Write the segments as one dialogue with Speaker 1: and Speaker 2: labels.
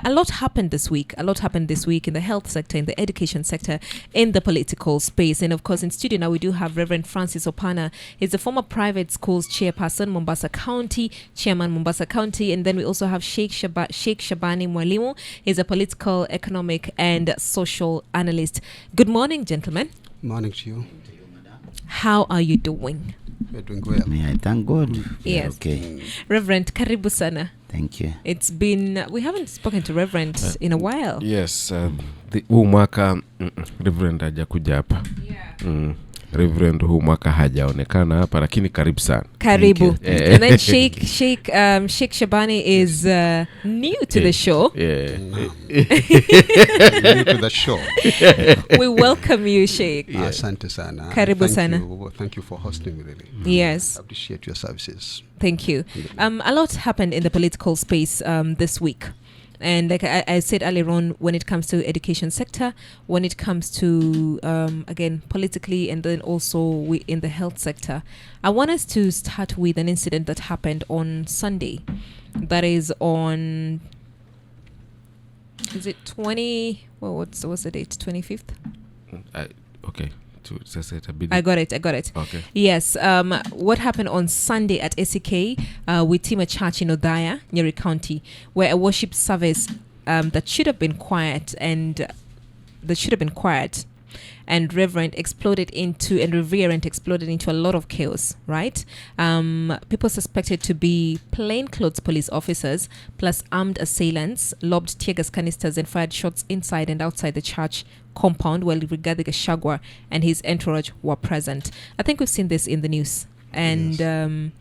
Speaker 1: a lot happened this week. A lot happened this week in the health sector, in the education sector, in the political space. And of course, in studio now we do have Reverend Francis Opana. He's the former private schools chairperson, Mombasa County, chairman, Mombasa County. And then we also have Sheikh Shabani Mwalimu. He's a political, economic, and social analyst. Good morning, gentlemen.
Speaker 2: Morning to you.
Speaker 1: How are you doing?
Speaker 2: We're doing well.
Speaker 3: I thank God.
Speaker 1: Yes.
Speaker 3: Okay.
Speaker 1: Reverend, karibu sana.
Speaker 3: Thank you.
Speaker 1: It's been, we haven't spoken to Reverend in a while.
Speaker 4: Yes, huu mwaka Reverend hajakuja hapa.
Speaker 1: Yeah.
Speaker 4: Reverend huu mwaka hajaonekana hapa, lakini karibu sana.
Speaker 1: Karibu. And then Sheikh Shabani is new to the show.
Speaker 4: Yeah.
Speaker 2: New to the show.
Speaker 1: We welcome you, Sheikh.
Speaker 2: Asante sana.
Speaker 1: Karibu sana.
Speaker 2: Thank you for hosting me, really.
Speaker 1: Yes.
Speaker 2: I appreciate your services.
Speaker 1: Thank you. A lot happened in the political space this week. And like I said earlier on, when it comes to education sector, when it comes to, again, politically, and then also in the health sector, I want us to start with an incident that happened on Sunday. That is on, is it 20, well, what's the date, 25th?
Speaker 4: Okay.
Speaker 1: I got it.
Speaker 4: Okay.
Speaker 1: Yes. What happened on Sunday at SEK with Tima Church in Odaya, Nyeri County, where a worship service that should have been quiet and Reverend exploded into a lot of chaos, right? People suspected to be plainclothes police officers plus armed assailants lobbed tear gas canisters and fired shots inside and outside the church compound while Rigathi Gachagua and his entourage were present. I think we've seen this in the news. And yes.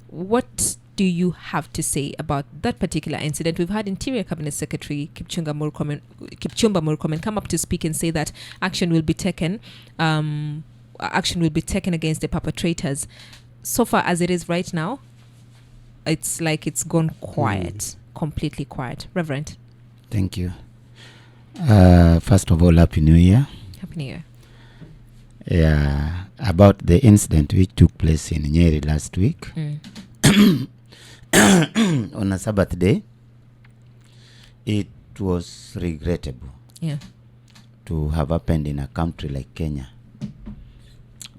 Speaker 1: What do you have to say about that particular incident? We've had Interior Cabinet Secretary Kipchumba Murkomen come up to speak and say that action will be taken against the perpetrators. So far as it is right now, it's like it's gone quiet, completely quiet. Reverend.
Speaker 3: Thank you. First of all, Happy New Year.
Speaker 1: Happy New Year.
Speaker 3: Yeah, about the incident which took place in Nyeri last week. On a Sabbath day, it was regrettable to have happened in a country like Kenya,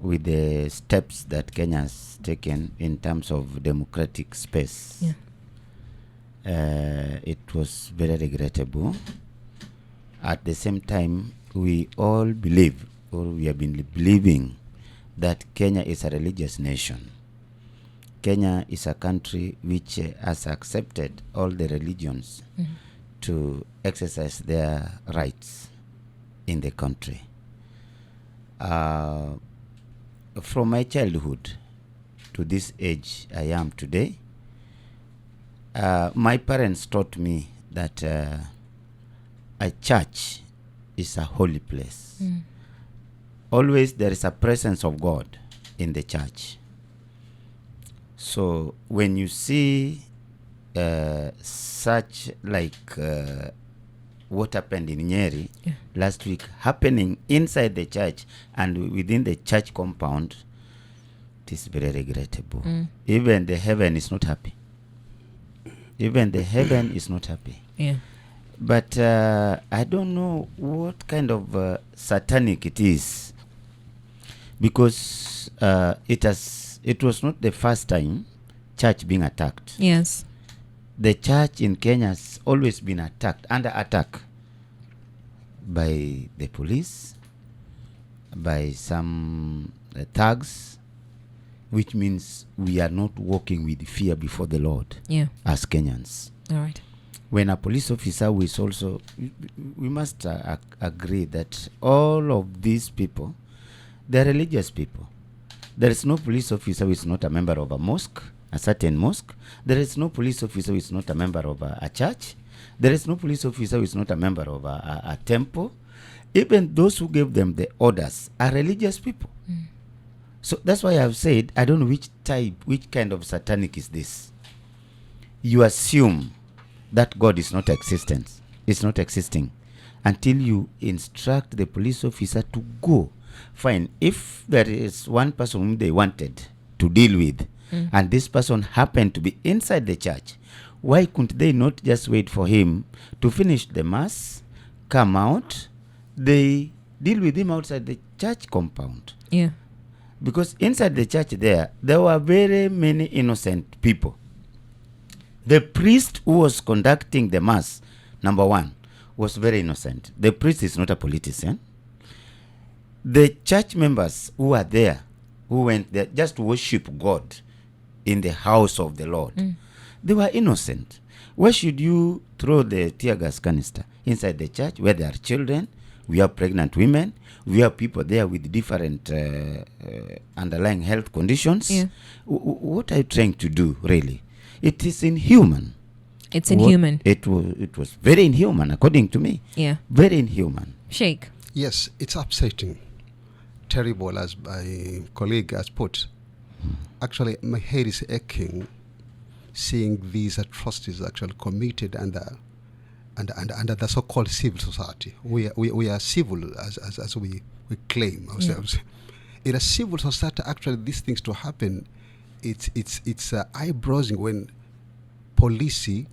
Speaker 3: with the steps that Kenya has taken in terms of democratic space. It was very regrettable. At the same time, we all believe, or we have been believing, that Kenya is a religious nation. Kenya is a country which has accepted all the religions to exercise their rights in the country. From my childhood to this age I am today, my parents taught me that a church is a holy place. Always there is a presence of God in the church. So when you see such like what happened in Nyeri last week happening inside the church and within the church compound, it is very regrettable. Even the heaven is not happy. Yeah. But I don't know what kind of satanic it is, because it was not the first time church being attacked.
Speaker 1: Yes.
Speaker 3: The church in Kenya has always been under attack by the police, by some thugs, which means we are not walking with fear before the Lord as Kenyans.
Speaker 1: All right.
Speaker 3: When a police officer is also, we must agree that all of these people, they're religious people. There is no police officer who is not a member of a mosque, a certain mosque. There is no police officer who is not a member of a church. There is no police officer who is not a member of a temple. Even those who gave them the orders are religious people. So that's why I've said, I don't know which kind of satanic is this. You assume that God is not existing until you instruct the police officer to go. Fine. If there is one person whom they wanted to deal with, and this person happened to be inside the church, Why couldn't they not just wait for him to finish the mass, come out, they deal with him outside the church compound?
Speaker 1: Yeah.
Speaker 3: Because inside the church there were very many innocent people. The priest who was conducting the mass, number one, was very innocent. The priest is not a politician. The church members who were there, who went there just to worship God in the house of the Lord, they were innocent. Why should you throw the tear gas canister inside the church where there are children, we have pregnant women, we have people there with different underlying health conditions?
Speaker 1: Yeah.
Speaker 3: What are you trying to do, really? It is inhuman.
Speaker 1: It's inhuman.
Speaker 3: It was very inhuman, according to me.
Speaker 1: Yeah.
Speaker 3: Very inhuman.
Speaker 1: Sheikh.
Speaker 2: Yes, it's upsetting. Terrible, as my colleague has put. Actually, my head is aching seeing these atrocities actually committed under the so-called civil society. We are civil as we claim ourselves. In a civil society, actually, these things to happen, it's eye-browsing when police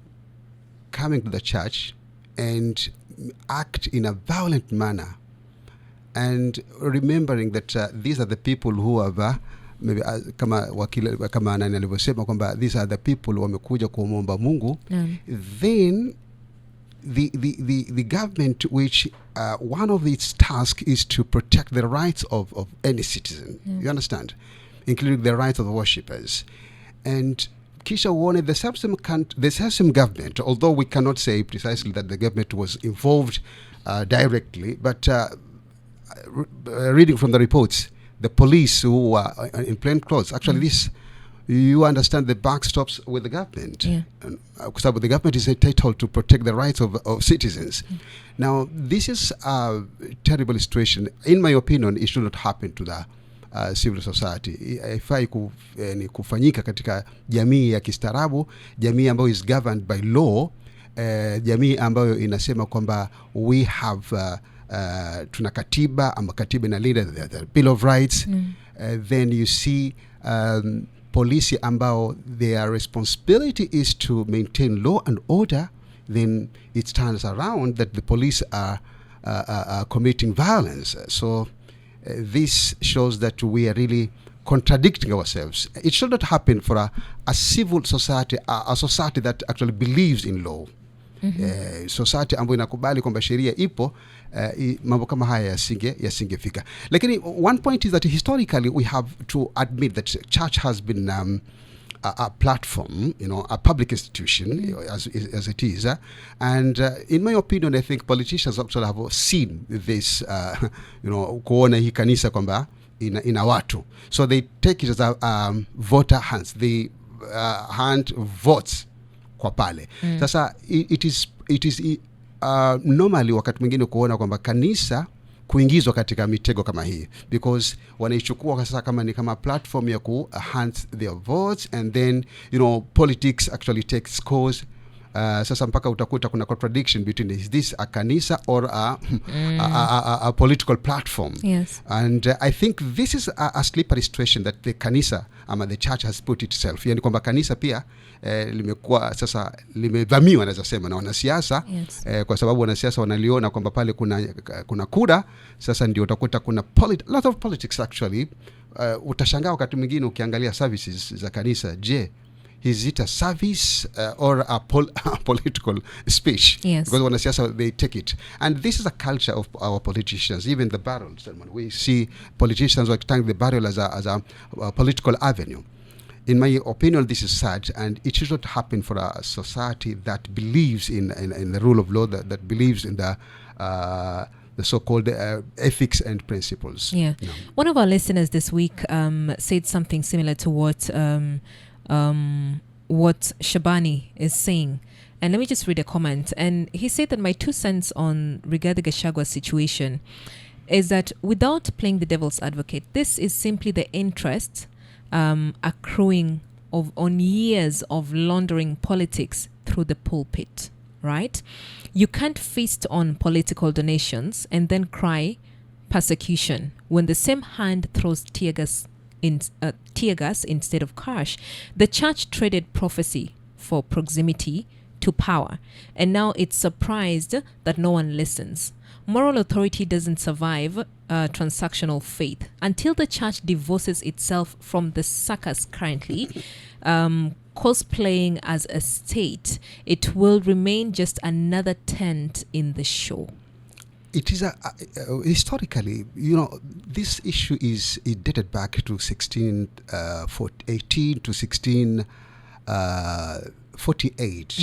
Speaker 2: coming to the church and act in a violent manner, and remembering that these are the people who have maybe kama nani alivyosema kwamba these are the people wamekuja kuomba Mungu. Then the government, which one of its tasks is to protect the rights of any citizen, you understand, including the rights of the worshippers. And kisha uone the same government, although we cannot say precisely that the government was involved directly, but reading from the reports, the police who were in plain clothes, actually this, you understand, the buck stops with the government. Because the government is entitled to protect the rights of citizens. Now, this is a terrible situation. In my opinion, it should not happen to the civil society. Haifai kufanyika katika jamii ya kistaarabu, jamii ambayo is governed by law, jamii ambayo inasema kwamba we have tuna katiba, ama katiba inalinda the Bill of Rights. Then you see police ambao their responsibility is to maintain law and order. Then it turns around that the police are committing violence. So this shows that we are really contradicting ourselves. It should not happen for a civil society, a society that actually believes in law. Society ambayo inakubali kwamba sheria ipo, mambo kama haya yasingefika. Lakini one point is that historically we have to admit that church has been a platform, a public institution, as it is. And in my opinion, I think politicians actually have seen this, kuona hii kanisa kwamba ina watu. So they take it as a voter hands. They hand votes kwa pale. Sasa it is normally wakati mwingine kuona kwamba kanisa kuingizwa katika mitego kama hii, because wanaichukua sasa kama ni kama platform ya ku hand their votes, and then politics actually takes course. Sasa mpaka utakuta kuna contradiction between is this a kanisa or a political platform.
Speaker 1: Yes.
Speaker 2: And I think this is a slippery situation that the kanisa ama the church has put itself. Yani kwamba kanisa pia limekuwa sasa limevamiwa, naweza sema, na wanasiasa.
Speaker 1: Yes.
Speaker 2: Kwa sababu wanasiasa wanaliona kwamba pale kuna kura. Sasa ndio utakuta kuna lot of politics actually. Utashangaa wakati mwingine ukiangalia services za kanisa, je, is it a service or a political speech?
Speaker 1: Yes.
Speaker 2: Because wanasiasa, they take it. And this is a culture of our politicians. Even the barrel ceremony, we see politicians taking the barrel as a political avenue. In my opinion, this is sad, and it should not happen for a society that believes in the rule of law, that believes in the so-called ethics and principles.
Speaker 1: Yeah. One of our listeners this week said something similar to what Shabani is saying. And let me just read a comment. And he said that my 2 cents on Rigathi Gachagua's situation is that, without playing the devil's advocate, this is simply the interest accruing on years of laundering politics through the pulpit, right? You can't feast on political donations and then cry persecution when the same hand throws tear gas instead of cash. The church traded prophecy for proximity to power, and now it's surprised that no one listens. Moral authority doesn't survive transactional faith. Until the church divorces itself from the circus currently, cosplaying as a state, it will remain just another tent in the show.
Speaker 2: It is historically, this issue is dated back to 18 to 1648,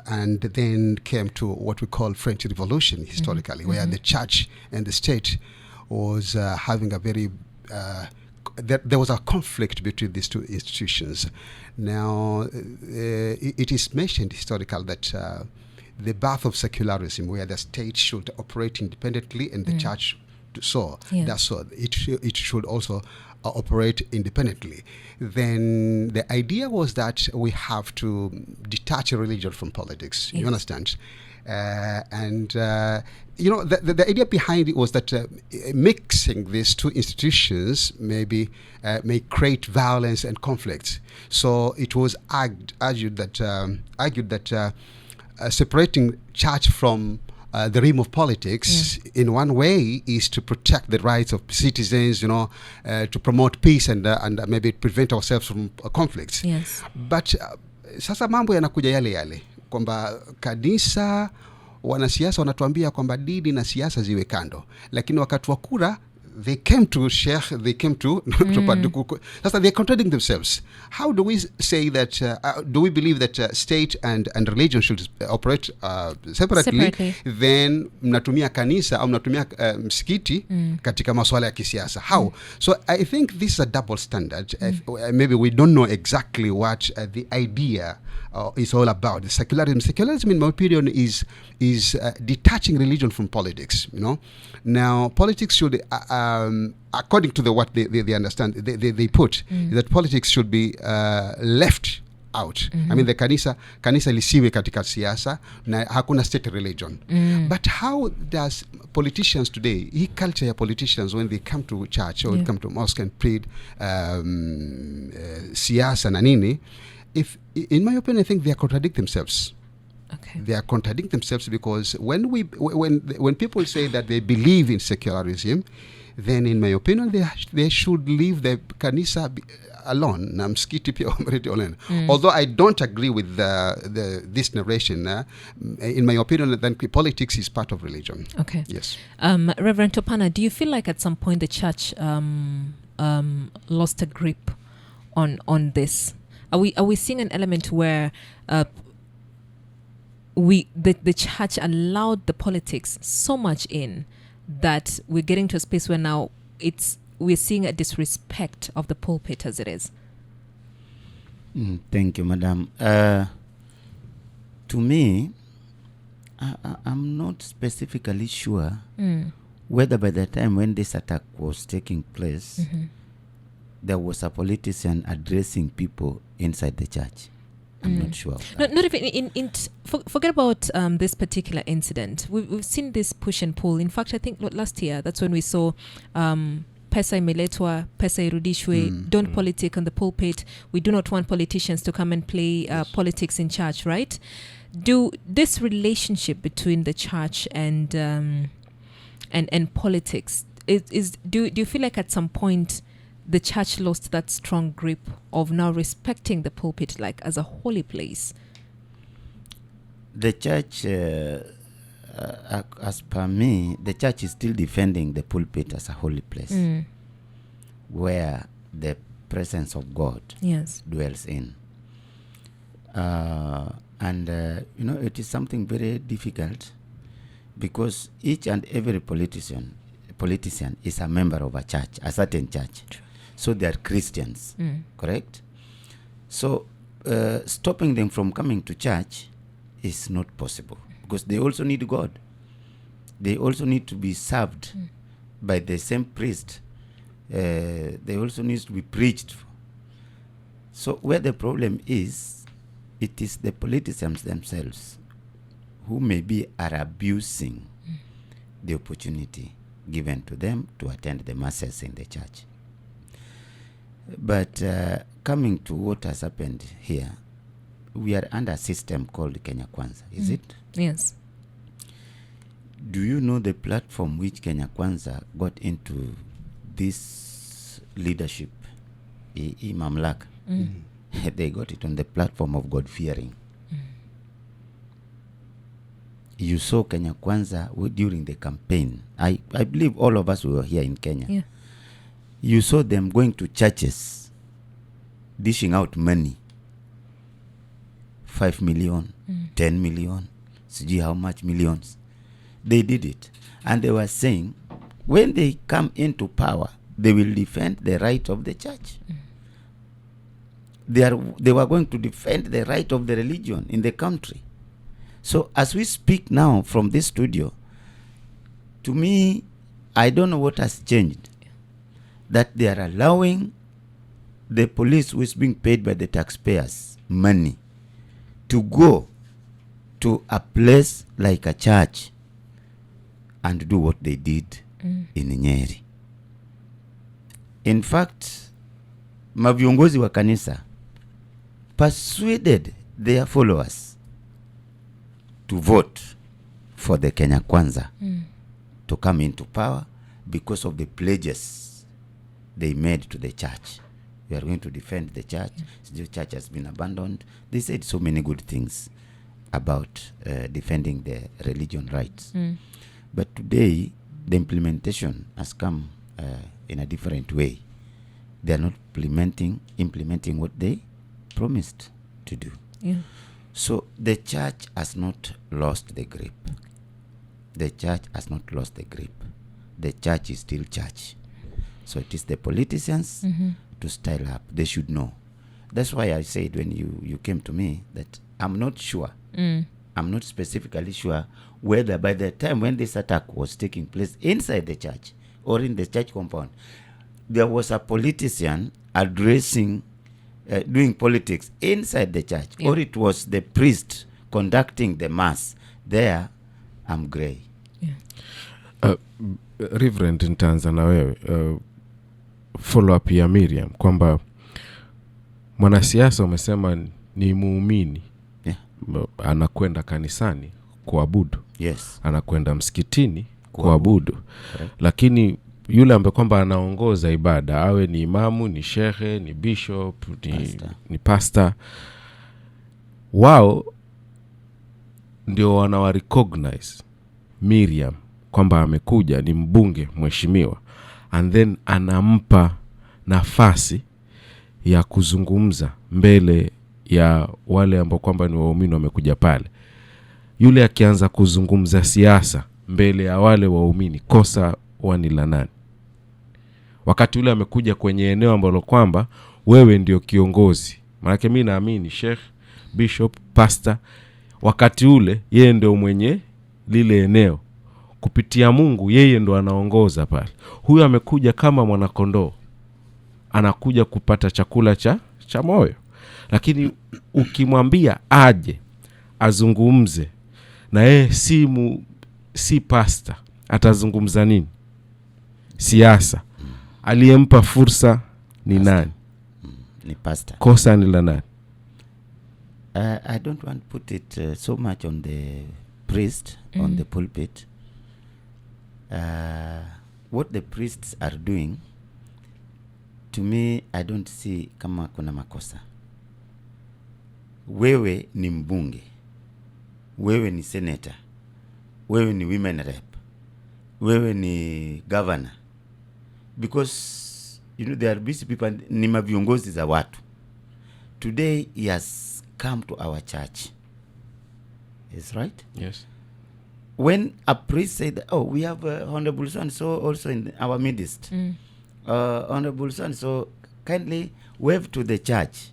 Speaker 2: and then came to what we call French Revolution historically, where the church and the state was having a very there was a conflict between these two institutions. Now, it is mentioned historically that the birth of secularism, where the state should operate independently and the church does so. It should also operate independently. Then the idea was that we have to detach religion from politics. You understand? The idea behind it was that mixing these two institutions may create violence and conflict. So it was argued that separating church from the realm of politics in one way is to protect the rights of citizens, to promote peace and maybe prevent ourselves from conflicts.
Speaker 1: Yes.
Speaker 2: But sasa mambo yanakuja yale kwamba kanisa, wanasiasa wanatuambia kwamba dini na siasa ziwe kando, lakini wakati wa kura they came to Sheikh, they came to sasa they're contradicting themselves. How do we say that do we believe that state and religion should operate separately? Then mnatumia kanisa au mnatumia msikiti katika masuala ya kisiasa. How? So I think this is a double standard. Maybe we don't know exactly what the idea is all about. Secularism in my opinion is detaching religion from politics. Now politics should according to what they understand, they put that politics should be left out. I mean, the kanisa lisiwe katika siasa na hakuna state religion. But how does politicians today, hii culture ya politicians, when they come to church or come to mosque and pray siasa na nini, if in my opinion I think they contradict themselves.
Speaker 1: Okay.
Speaker 2: They are contradicting themselves, because when people say that they believe in secularism, then in my opinion they should leave the kanisa alone na msikiti pia alone. Although I don't agree with this narration, in my opinion then politics is part of religion.
Speaker 1: Okay.
Speaker 2: Yes.
Speaker 1: Reverend Opana, do you feel like at some point the church lost a grip on this? Are we seeing an element where the church allowed the politics so much in that we're getting to a space where now we're seeing a disrespect of the pulpit as it is?
Speaker 3: Thank you, madam. To me, I'm not specifically sure whether by the time when this attack was taking place, there was a politician addressing people inside the church. I'm not sure.
Speaker 1: Not even forget about this particular incident. We've seen this push and pull. In fact, I think last year that's when we saw pesa imeletwa, pesa irudishwe, don't politic on the pulpit. We do not want politicians to come and play politics in church, right? Do this relationship between the church and politics do you feel like at some point the church lost that strong grip of now respecting the pulpit like as a holy place?
Speaker 3: The church, as per me, the church is still defending the pulpit as a holy place where the presence of God dwells in. It is something very difficult, because each and every politician is a member of a church, a certain church.
Speaker 1: True.
Speaker 3: So they are Christians, correct? So stopping them from coming to church is not possible, because they also need God. They also need to be served by the same priest. They also need to be preached. So where the problem is, it is the politicians themselves who maybe are abusing the opportunity given to them to attend the masses in the church. But coming to what has happened here, we are under a system called Kenya Kwanza, is it?
Speaker 1: Yes.
Speaker 3: Do you know the platform which Kenya Kwanza got into this leadership, mamlaka? They got it on the platform of God-fearing. You saw Kenya Kwanza during the campaign. I believe all of us were here in Kenya.
Speaker 1: Yeah.
Speaker 3: You saw them going to churches, dishing out money. 5 million, 10 million, see how much millions. They did it. And they were saying, when they come into power, they will defend the right of the church. They were going to defend the right of the religion in the country. So as we speak now from this studio, to me, I don't know what has changed. That they are allowing the police who is being paid by the taxpayers money to go to a place like a church and do what they did in Nyeri. In fact, maviongozi wa kanisa persuaded their followers to vote for the Kenya Kwanza to come into power because of the pledges they made to the church. We are going to defend the church. The church has been abandoned. They said so many good things about defending the religion rights. But today, the implementation has come in a different way. They are not implementing what they promised to do.
Speaker 1: Yeah.
Speaker 3: So the church has not lost the grip. The church has not lost the grip. The church is still church. So it is the politicians to style up. They should know. That's why I said when you came to me that I'm not sure. I'm not specifically sure whether by the time when this attack was taking place inside the church or in the church compound, there was a politician addressing, doing politics inside the church, or it was the priest conducting the mass. There, I'm gray.
Speaker 4: Reverend, nitaanza na wewe follow up ya Miriam kwamba mwanasiasa umesema ni muumini, anakwenda kanisani kuabudu, anakwenda msikitini kuabudu, lakini yule ambaye kwamba anaongoza ibada, awe ni imamu, ni shehe, ni bishop, ni pastor, wao ndio wanawa recognize Miriam kwamba amekuja, ni mbunge mheshimiwa, and then anampa nafasi ya kuzungumza mbele ya wale ambao kwamba ni waumini wamekuja pale. Yule akianza kuzungumza siasa mbele ya wale waumini, kosa wani la nani? Wakati yule amekuja kwenye eneo ambalo kwamba wewe ndio kiongozi. Maana mimi naamini Sheikh, bishop, pastor, wakati ule yeye ndio mwenye lile eneo. Kupitia Mungu yeye ndo anaongoza pale. Huyu amekuja kama mwanakondoo, anakuja kupata chakula cha moyo. Lakini ukimwambia aje azungumze na yeye si pastor, atazungumza nini? Siasa. Aliyempa fursa ni nani?
Speaker 3: Ni pastor.
Speaker 4: Kosa ni la nani?
Speaker 3: I don't want to put it so much on the priest, on the pulpit. What the priests are doing, to me, I don't see kama kuna makosa. Wewe ni mbunge, wewe ni senator, wewe ni women rep, wewe ni governor, because there are busy people, ni maviongozi za watu. Today he has come to our church. Is right?
Speaker 4: Yes.
Speaker 3: When a priest said, we have Honorable so also in our midst. Honorable so kindly wave to the church.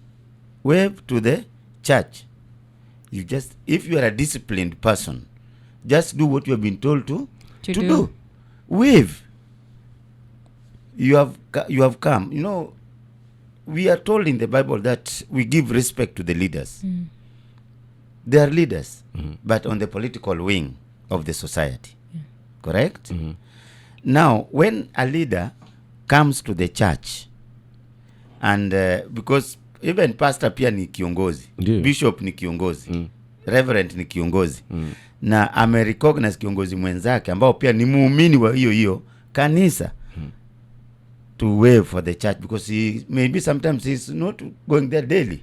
Speaker 3: Wave to the church. You just, if you are a disciplined person, just do what you have been told to do. Wave. You have come. We are told in the Bible that we give respect to the leaders. They are leaders, but on the political wing of the society. Correct? Now, when a leader comes to the church, and because even pastor pia ni kiongozi.
Speaker 4: Ndiyo.
Speaker 3: Bishop ni kiongozi. Reverend ni kiongozi. Na amerecognize kiongozi mwenzake ambao pia ni muumini wa hiyo kanisa to wave for the church, because he maybe sometimes he's not going there daily,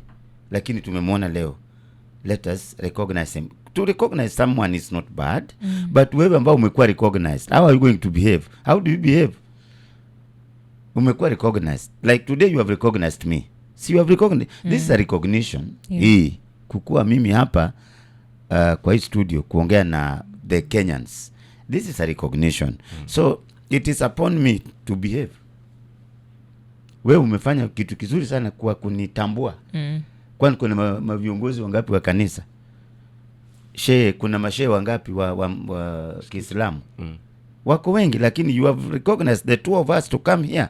Speaker 3: lakini tumemwona leo. Let us recognize him. To recognize someone is not bad, but wewe ambao umekuwa recognized, how are you going to behave? How do you behave? Umekuwa recognized, like today you have recognized me. See, you have recognized. This is a recognition. Hii kukua mimi hapa kwa hii studio kuongea na the Kenyans, this is a recognition. So it is upon me to behave. Wewe umefanya kitu kizuri sana kwa kunitambua. Kwani kuna maviongozi wangapi wa kanisa? Kuna mashehe wangapi wa Kiislamu? Wako wengi, lakini you have recognized the two of us to come here.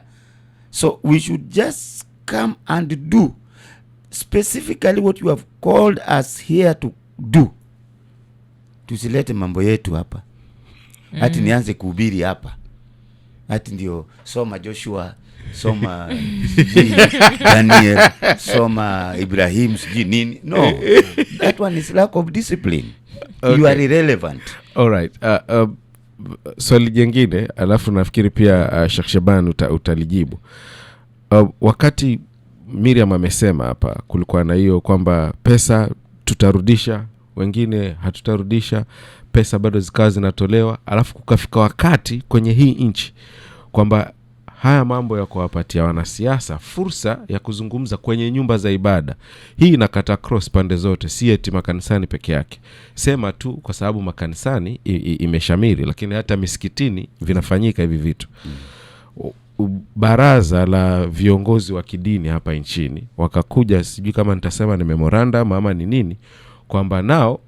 Speaker 3: So we should just come and do specifically what you have called us here to do. Tusilete mambo yetu hapa. Ati nianze kuhubiri hapa. Ati ndio soma Joshua, soma Daniel, soma Ibrahim, sijui nini. No, that one is lack of discipline. Okay. You are irrelevant.
Speaker 4: All right. Swali jingine, alafu nafikiri pia Sheikh Shabani utalijibu. Wakati Miriam amesema hapa kulikuwa na hiyo kwamba pesa tutarudisha, wengine hatutarudisha, pesa bado zikawa zinatolewa, alafu kukafika wakati kwenye hii nchi kwamba haya mambo ya kuwapatia wanasiasa fursa ya kuzungumza kwenye nyumba za ibada. Hii inakata cross pande zote, si eti makanisani peke yake. Sema tu kwa sababu makanisani imeshamiri, lakini hata misikitini vinafanyika hivi vitu. Baraza la viongozi wa kidini hapa nchini wakakuja, sijui kama nitasema ni memorandum ama ni nini, kwamba nao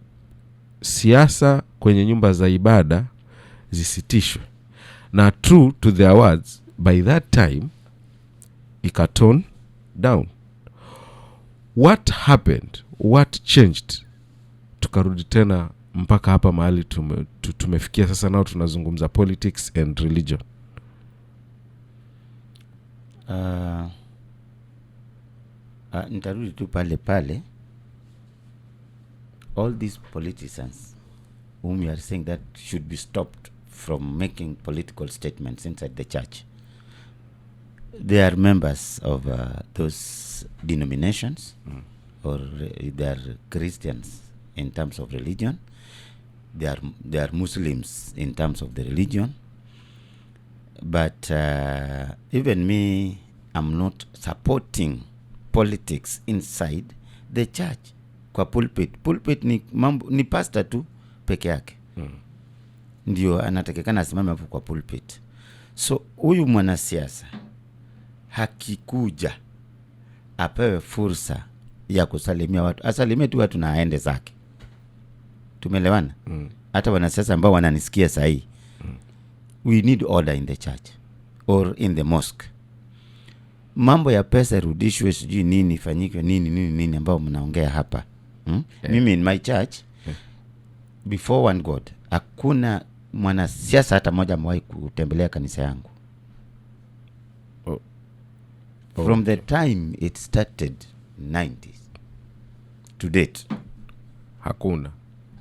Speaker 4: siasa kwenye nyumba za ibada zisitishwe. Na true to their words, by that time ikatone down. What happened? What changed? Tukarudi tena mpaka hapa mahali tumefikia sasa, nao tunazungumza politics and religion.
Speaker 3: Nitarudi tu pale. All these politicians whom you are saying that should be stopped from making political statements inside the church, they are members of those denominations, or they are Christians in terms of religion. They are Muslims in terms of the religion. But even me, I'm not supporting politics inside the church. Kwa pulpit ni pastor tu peke yake. Ndio anatakikana asimame hapo kwa pulpit. So huyu mwanasiasa hakikuja apewe fursa ya kusalimia watu, asalimie tu watu na aende zake. Tumeelewana? Hata wanasiasa ambao wananisikia sasa hii, we need order in the church or in the mosque. Mambo ya pesa rudishwe, sijui nini ifanyike, nini ambao mnaongea hapa. Mimi in my church, before one God, hakuna mwanasiasa hata mmoja amewahi kutembelea kanisa yangu. From the time it started 90s to date,
Speaker 4: hakuna.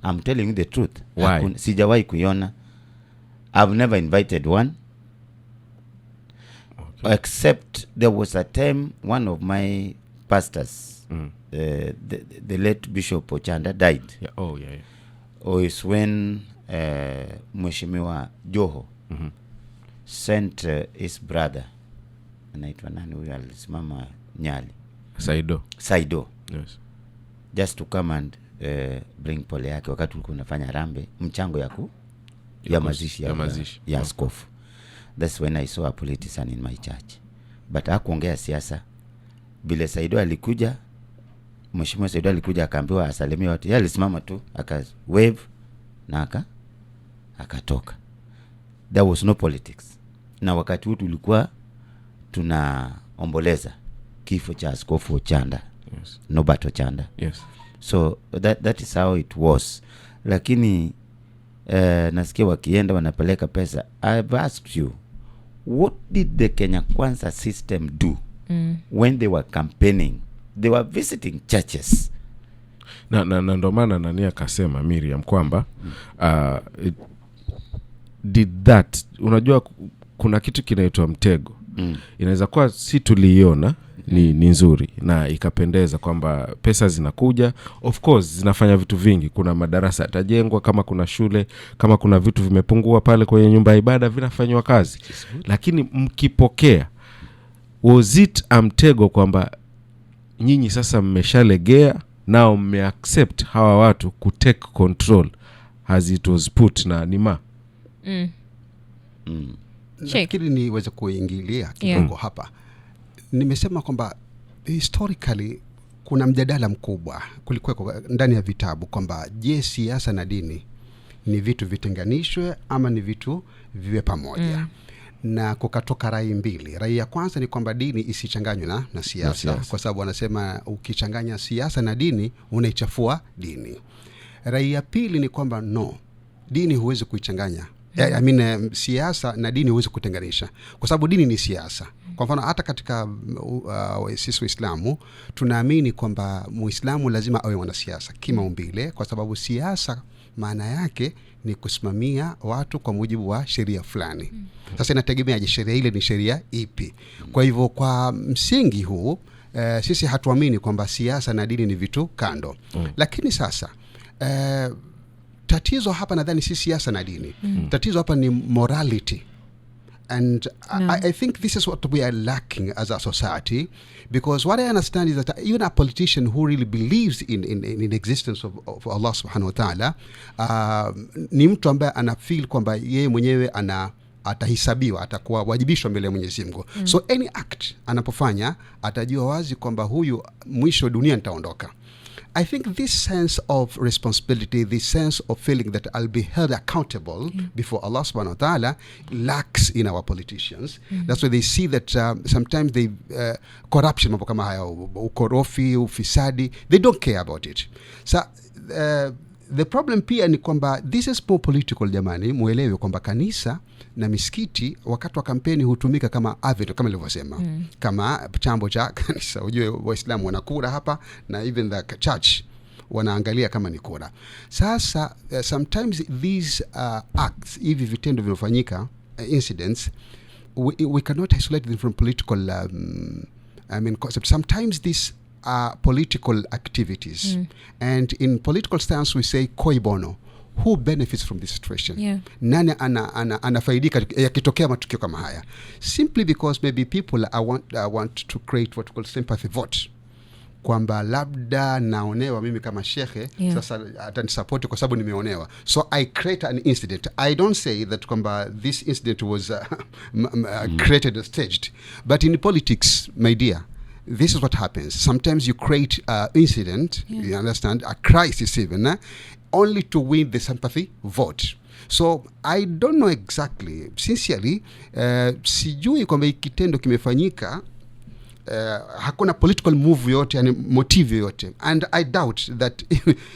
Speaker 3: I'm telling you the truth.
Speaker 4: Why?
Speaker 3: Hakuna. Sijawahi kuiona. I've never invited one. Okay. Except there was a time one of my pastors, the late Bishop Ochanda, died.
Speaker 4: Yeah. Oh, yeah.
Speaker 3: Or is when Mheshimiwa Joho sent his brother, anaitwa nani huyo alisimama Nyali? Saido.
Speaker 4: Yes.
Speaker 3: Just to come and bring pole yake wakati ulikuwa unafanya rambe mchango ya mazishi ya askofu. That's when I saw a politician in my church. But hakuongea siasa. Bila Saido alikuja, Mheshimiwa Saido alikuja akaambiwa asalimie watu. Yeye alisimama tu, aka wave na akatoka. There was no politics. Na wakati huu tulikuwa tunaomboleza kifo cha askofu Ochanda.
Speaker 4: Yes.
Speaker 3: Norbert Ochanda.
Speaker 4: Yes.
Speaker 3: So that is how it was. Lakini nasikia wakienda wanapeleka pesa. I've asked you, what did the Kenya Kwanza system do when they were campaigning They were visiting churches.
Speaker 4: Na ndo maana nani akasema Miriam kwamba did that, unajua kuna kitu kinaitwa mtego. Inaweza kuwa si tuliiona ni nzuri na ikapendeza kwamba pesa zinakuja, of course zinafanya vitu vingi, kuna madarasa yatajengwa, kama kuna shule, kama kuna vitu vimepungua pale kwenye nyumba ya ibada vinafanywa kazi. Lakini mkipokea, was it mtego kwamba nyinyi sasa mmeshalegea nao mmeaccept hawa watu ku take control as it was put na nima?
Speaker 2: Nafikiri niweze kuingilia kidogo hapa. Nimesema kwamba historically kuna mjadala mkubwa kulikuwa ndani ya vitabu kwamba je, siasa na dini ni vitu vitenganishwe ama ni vitu viwe pamoja. Na kukatoka rai mbili. Rai ya kwanza ni kwamba dini isichanganywe na siasa, kwa sababu wanasema ukichanganya siasa na dini unaichafua dini. Rai ya pili ni kwamba no, dini huwezi kuichanganya. Siasa na dini huwezi kutenganisha, kwa sababu dini ni siasa. Kwa mfano hata katika sisi Waislamu tunaamini kwamba Muislamu lazima awe mwanasiasa kimaumbile, kwa sababu siasa maana yake ni kusimamia watu kwa mujibu wa sheria fulani. Sasa inategemea sheria ile ni sheria ipi. Kwa hivyo kwa msingi huu sisi hatuamini kwamba siasa na dini ni vitu kando. Lakini sasa tatizo hapa nadhani si siasa na dini. Tatizo hapa ni morality. And I think this is what we are lacking as a society, because what I understand is that even a politician who really believes in the existence of Allah subhanahu wa ta'ala, ni mtu ambaye anafeel kwamba yeye mwenyewe atahisabiwa, atakuwa wajibishwa mbele ya Mwenyezi Mungu. So any act anapofanya atajua wazi kwamba huyu mwisho dunia nitaondoka. I think this sense of responsibility, this sense of feeling that I'll be held accountable before Allah subhanahu wa ta'ala lacks in our politicians. That's why they see that sometimes they corruption, mambo kama haya, ukorofi, ufisadi, they don't care about it. So the problem pia ni kwamba this is more political. Jamani, muelewe kwamba kanisa na misikiti wakati wa kampeni hutumika kama avenue, kama nilivyosema, kama chambo cha kanisa. Ujue Waislamu wana kura hapa, na even the church wanaangalia kama ni kura. Sasa sometimes these acts, hivi vitendo vinafanyika, incidents, we cannot isolate them from political concepts. Sometimes these political activities, and in political stance we say koi bono, who benefits from this situation? Nani anafaidika yakitokea matukio kama haya? Simply because maybe people want to create what we call sympathy vote, kwamba labda naonewa mimi kama shekhe, sasa atanisupport kwa sababu nimeonewa, so I create an incident. I don't say that kwamba this incident was created or staged, but in politics, my dear, this is what happens. Sometimes you create an incident, you understand, a crisis even, only to win the sympathy vote. So I don't know exactly, sincerely, sijui kwamba kitendo kimefanyika, hakuna political move yote, yani motive yote. And I doubt that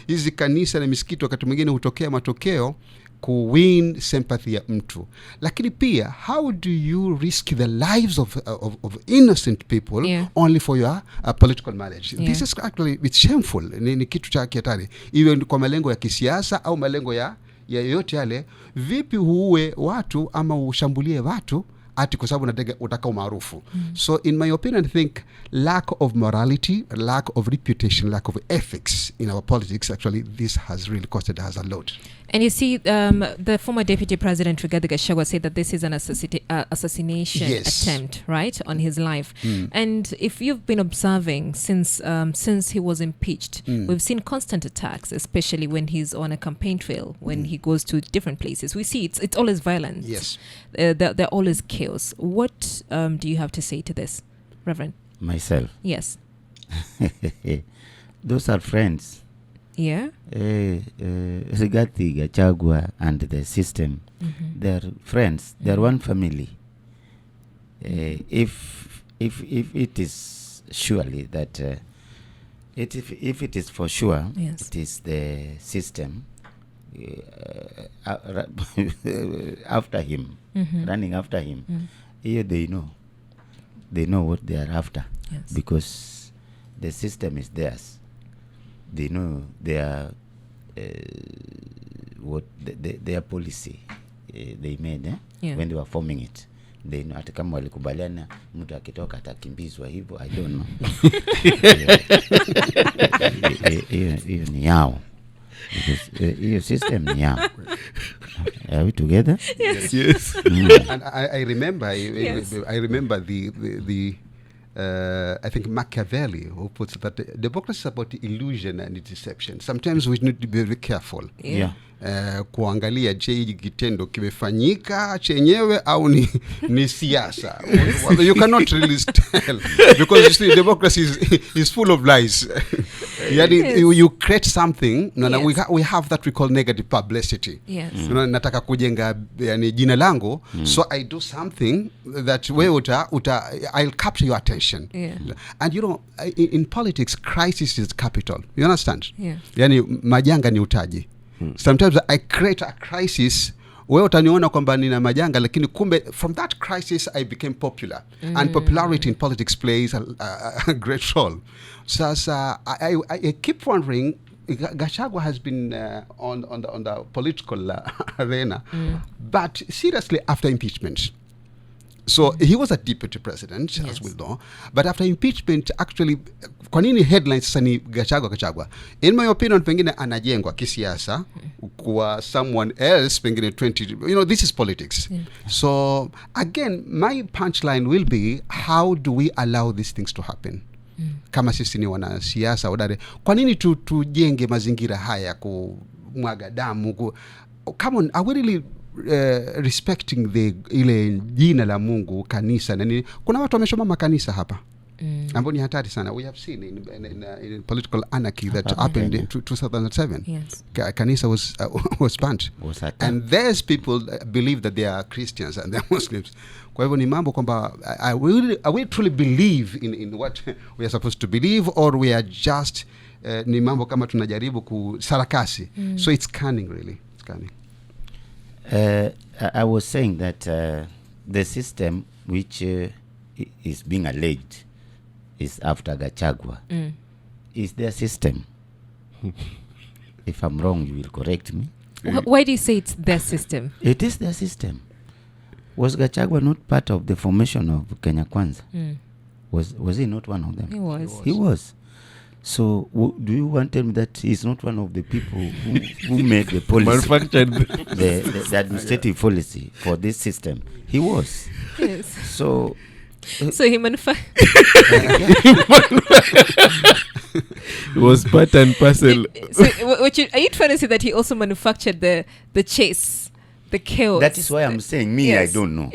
Speaker 2: hizi kanisa na misikiti wakati mwingine hutokea matokeo kuwin sympathy ya mtu. Lakini pia, how do you risk the lives of innocent people only for your political mileage? This is actually, it's shameful. Ni kitu cha hatari, iwe kwa malengo ya kisiasa au malengo ya yote yale. Vipi huue watu ama ushambulie watu ati kwa sababu unataka umaarufu? So in my opinion, I think lack of morality, lack of reputation, lack of ethics in our politics, actually this has really costed us a lot.
Speaker 1: And you see, the former deputy president Rigathi Gachagua said that this is an assassination attempt, right, on his life. And if you've been observing since he was impeached, we've seen constant attacks, especially when he's on a campaign trail, when he goes to different places. We see it's always violence.
Speaker 2: Yes,
Speaker 1: they're always chaos. What do you have to say to this, Reverend?
Speaker 3: Myself?
Speaker 1: Yes.
Speaker 3: Those are friends.
Speaker 1: Yeah.
Speaker 3: Rigathi Gachagua and the system, they're friends. They're one family. If it is surely that if it is for sure, it is the system after him, running after him. Here they know what they are after, because the system is theirs. They know their their policy they made when they were forming it. They know hata kama walikubaliana mtu akitoka atakimbizwa hivyo, I don't know. Hiyo ni yao. Your system, yeah. Are we together?
Speaker 1: Yes.
Speaker 2: And I remember, I remember the I think Machiavelli, who puts that democracy is about illusion and deception. Sometimes we need to be very careful.
Speaker 3: Yeah.
Speaker 2: Kuangalia je hiki kitendo kimefanyika chenyewe au ni siasa. You cannot really tell because you see democracy is full of lies. You create something, we have that we call negative publicity.
Speaker 1: Yes.
Speaker 2: Nataka kujenga yani jina langu, so I do something that I'll capture your attention.
Speaker 1: Yeah.
Speaker 2: And in politics, crisis is capital. You understand?
Speaker 1: Yeah.
Speaker 2: Yani majanga ni utaji. Sometimes I create a crisis, wewe utaniona kwamba nina majanga, lakini kumbe from that crisis I became popular. And popularity in politics plays a great role. Sasa I keep wondering, Gachagua has been on the political arena, but seriously after impeachment. So he was a deputy president, yes, as we know. But after impeachment, actually, kwa nini headlines sasa ni Gachagua? In my opinion, pengine anajengwa kisiasa kwa someone else, pengine 20. This is politics. Yeah. So again, my punchline will be, how do we allow these things to happen? Kama sisi ni wanasiasa wadare, kwa nini tujenge mazingira haya kumwaga damu? Come on, are we really respecting ile jina la Mungu, kanisa na nini? Kuna watu wameshoma makanisa hapa ambao ni hatari sana. We have seen in political anarchy that happened in 2007. Yes. Kanisa was burnt. And there's people believe that they are Christians and they're Muslims. Kwa hivyo ni mambo kwamba are we truly believe in what we are supposed to believe, or we are just ni mambo kama tunajaribu kusarakasi. So it's cunning, really. It's cunning.
Speaker 3: I was saying that the system which is being alleged is after Gachagua is their system. If I'm wrong, you will correct me.
Speaker 1: Why do you say it's their system?
Speaker 3: It is their system. Was Gachagua not part of the formation of Kenya Kwanza? Was he not one of them? He was. So do you want to tell me that he's not one of the people who made the policy,
Speaker 4: manufactured
Speaker 3: the administrative policy for this system? He was.
Speaker 1: Yes.
Speaker 3: So
Speaker 1: he manufactured.
Speaker 4: It was part and parcel.
Speaker 1: So are you trying to say that he also manufactured the chase, the chaos?
Speaker 3: That is why I'm saying
Speaker 1: yes.
Speaker 3: I don't know.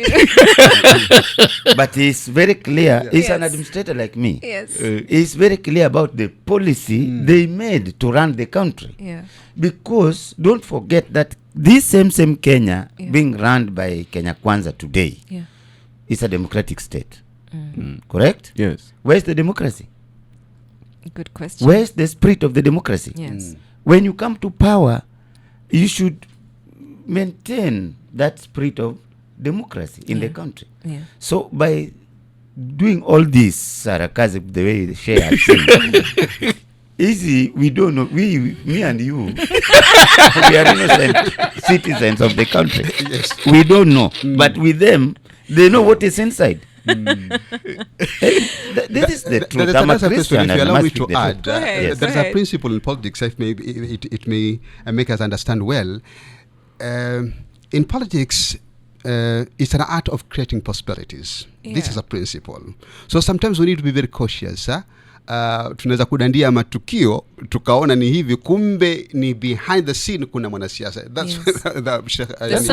Speaker 3: But he's very clear. Yeah. He's an administrator like me.
Speaker 1: Yes.
Speaker 3: He's very clear about the policy they made to run the country.
Speaker 1: Yeah.
Speaker 3: Because don't forget that this same Kenya being run by Kenya Kwanza today is a democratic state. Correct?
Speaker 4: Yes.
Speaker 3: Where's the democracy?
Speaker 1: Good question.
Speaker 3: Where's the spirit of the democracy?
Speaker 1: Yes.
Speaker 3: When you come to power, you should maintain that spirit of democracy in the country. Yeah. So by doing all this sarcasm, the way the Sheikh has said, easy, we don't know. Me and you, we are innocent citizens of the country. Yes. We don't know. But with them, they know what is inside. This is the truth. I'm a Christian.
Speaker 2: If you allow me to add,
Speaker 1: yes.
Speaker 2: There's a principle in politics, if maybe it may make us understand well. In politics, it's an art of creating possibilities. Yeah. This is a principle. So sometimes we need to be very cautious. Tunaweza kudandia matukio tukaona ni hivi, kumbe ni behind the scene kuna mwanasiasa. That's
Speaker 1: there's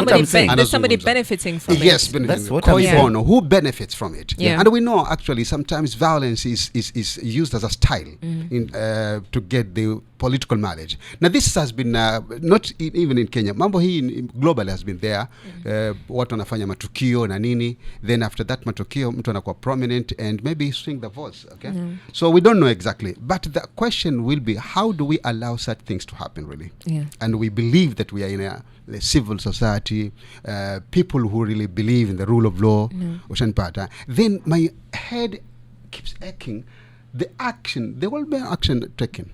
Speaker 1: somebody benefiting from it.
Speaker 2: Yes, that's what I'm saying. Who benefits from it?
Speaker 1: Yeah.
Speaker 2: And we know actually sometimes violence is used as a style to get the political mileage. Now this has been not even in Kenya. Mambo hii globally has been there. Watu wanafanya matukio na nini, then after that matukio mtu anakuwa prominent and maybe swing the votes. Okay, so we don't know exactly, but the question will be, how do we allow such things to happen, really? Yeah. And we believe that we are in a civil society, people who really believe in the rule of law. Then my head keeps aching. there will be action taken.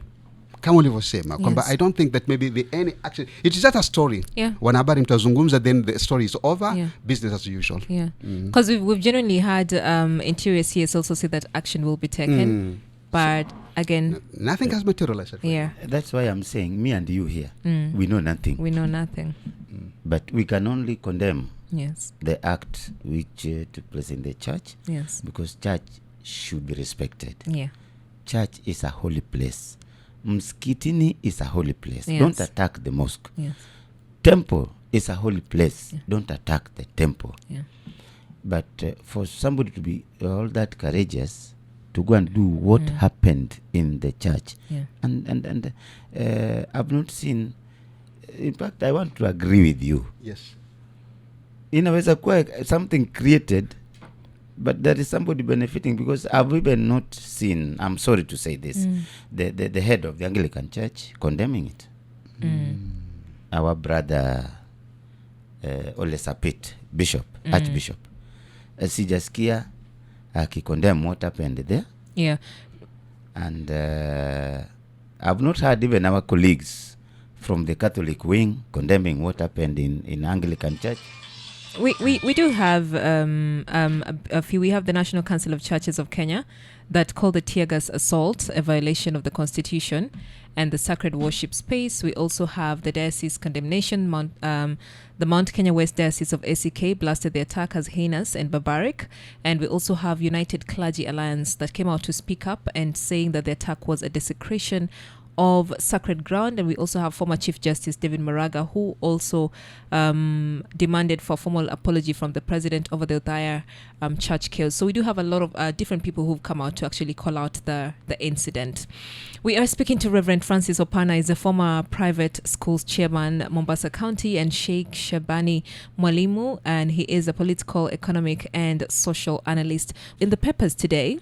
Speaker 2: Kama ulivyosema kwamba I don't think that maybe any action, it is just a story. Wanahabari mtazungumza, then the story is over, business as usual.
Speaker 1: Because we've generally had interior CS also say that action will be taken, but again
Speaker 2: nothing has materialized.
Speaker 3: That's why I'm saying, me and you here, we know nothing. But we can only condemn the act which took place in the church, because church should be respected. Church is a holy place. Mskitini is a holy place. Don't attack the mosque. Temple is a holy place. Don't attack the temple. But for somebody to be all that courageous to go and do what happened in the church, and I've not seen. In fact, I want to agree with you. Inaweza kuwa something created, but there is somebody benefiting, because I've even not seen, I'm sorry to say this, the head of the Anglican Church condemning it. Our brother Ole Sapit, Bishop, Archbishop, sijasikia condemn what happened there. And I've not heard even our colleagues from the Catholic wing condemning what happened in Anglican Church.
Speaker 1: We do have a few. We have the National Council of Churches of Kenya that called the tear gas assault a violation of the Constitution and the sacred worship space. We also have the diocese condemnation. The Mount Kenya West Diocese of ACK blasted the attack as heinous and barbaric. And we also have United Clergy Alliance that came out to speak up and saying that the attack was a desecration of sacred ground. And we also have former Chief Justice David Maraga, who also demanded for formal apology from the president over the Othaya church chaos. So we do have a lot of different people who've come out to actually call out the incident. We are speaking to Reverend Francis Opana. He's a former private schools chairman, Mombasa County, and Sheikh Shabani Mwalimu, and he is a political, economic, and social analyst. In the papers today,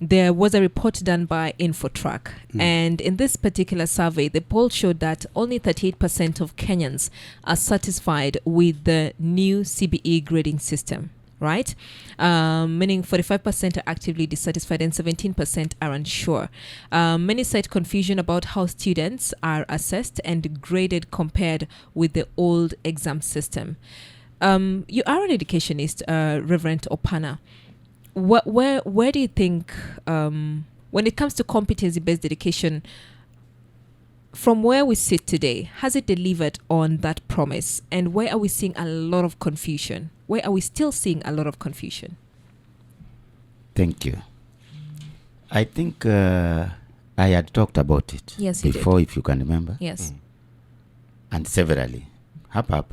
Speaker 1: there was a report done by Infotrack. And in this particular survey, the poll showed that only 38% of Kenyans are satisfied with the new CBE grading system, right? Meaning 45% are actively dissatisfied and 17% are unsure. Many cite confusion about how students are assessed and graded compared with the old exam system. You are an educationist, Reverend Opana. Where do you think, when it comes to competency-based education, from where we sit today, has it delivered on that promise? And where are we seeing a lot of confusion? Where are we still seeing a lot of confusion?
Speaker 3: Thank you. I think I had talked about it before, if you can remember.
Speaker 1: Yes.
Speaker 3: And severally. Hapa.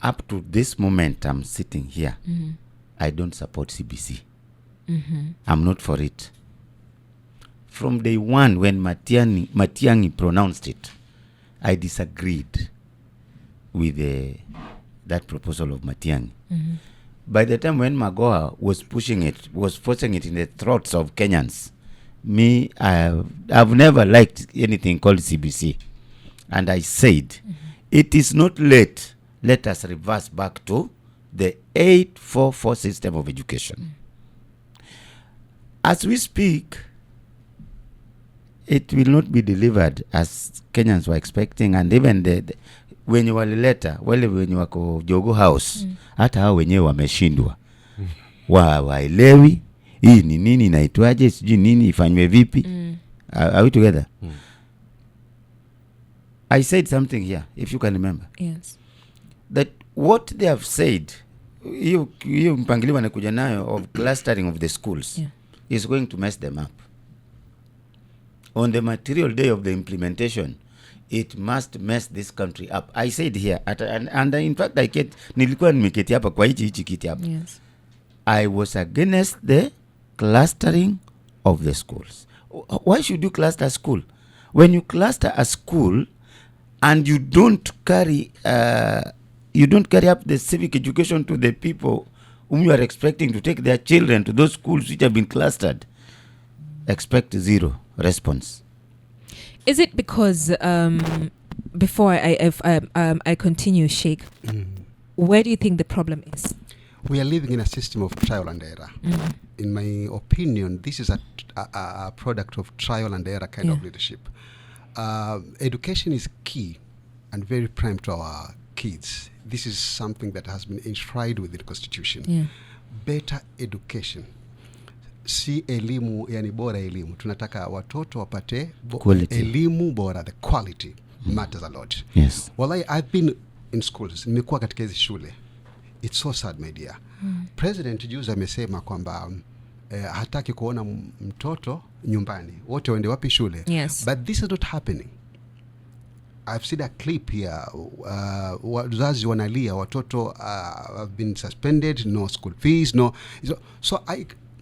Speaker 3: Up to this moment I'm sitting here, I don't support CBC. I'm not for it. From day one, when Matiang'i pronounced it, I disagreed with that proposal of Matiang'i. By the time when Magoha was pushing it, was forcing it in the throats of Kenyans, I've never liked anything called CBC. And I said, it is not late. Let us reverse back to the 844 system of education. As we speak, it will not be delivered as Kenyans were expecting, and even wenye walileta wale wenye wako Jogo House, hata hao wenyewe wameshindwa. Waelewi hii ni nini, inaitwaje, sijui nini, ifanywe vipi. Are we together? I said something here, if you can remember.
Speaker 1: Yes.
Speaker 3: That what they have said, hiyo mpangilio wanakuja nayo of clustering of the schools, is going to mess them up. On the material day of the implementation, it must mess this country up. I said here, and in fact, nilikuwa nimeketi hapa kwa hichi kiti hapa.
Speaker 1: Yes.
Speaker 3: I was against the clustering of the schools. Why should you cluster a school? When you cluster a school and you don't carry up the civic education to the people whom you are expecting to take their children to those schools which have been clustered, expect zero response.
Speaker 1: Is it because, before I continue, Sheikh, where do you think the problem is?
Speaker 2: we are living in a system of trial and error. In my opinion, this is a product of trial and error kind of leadership. Education is key and very prime to our kids. This is something that has been enshrined within the Constitution. Better education. Si elimu, yani bora elimu. Tunataka watoto wapate elimu bora. The quality matters a lot.
Speaker 3: Yes.
Speaker 2: Well, I've been in schools. Nimekuwa katika hizi shule. It's so sad, my dear. President juzi amesema kwamba hataki kuona mtoto nyumbani. Wote waende wapi shule?
Speaker 1: Yes.
Speaker 2: But this is not happening. I've seen a clip here. Wazazi wanalia, watoto have been suspended, no school fees, no. So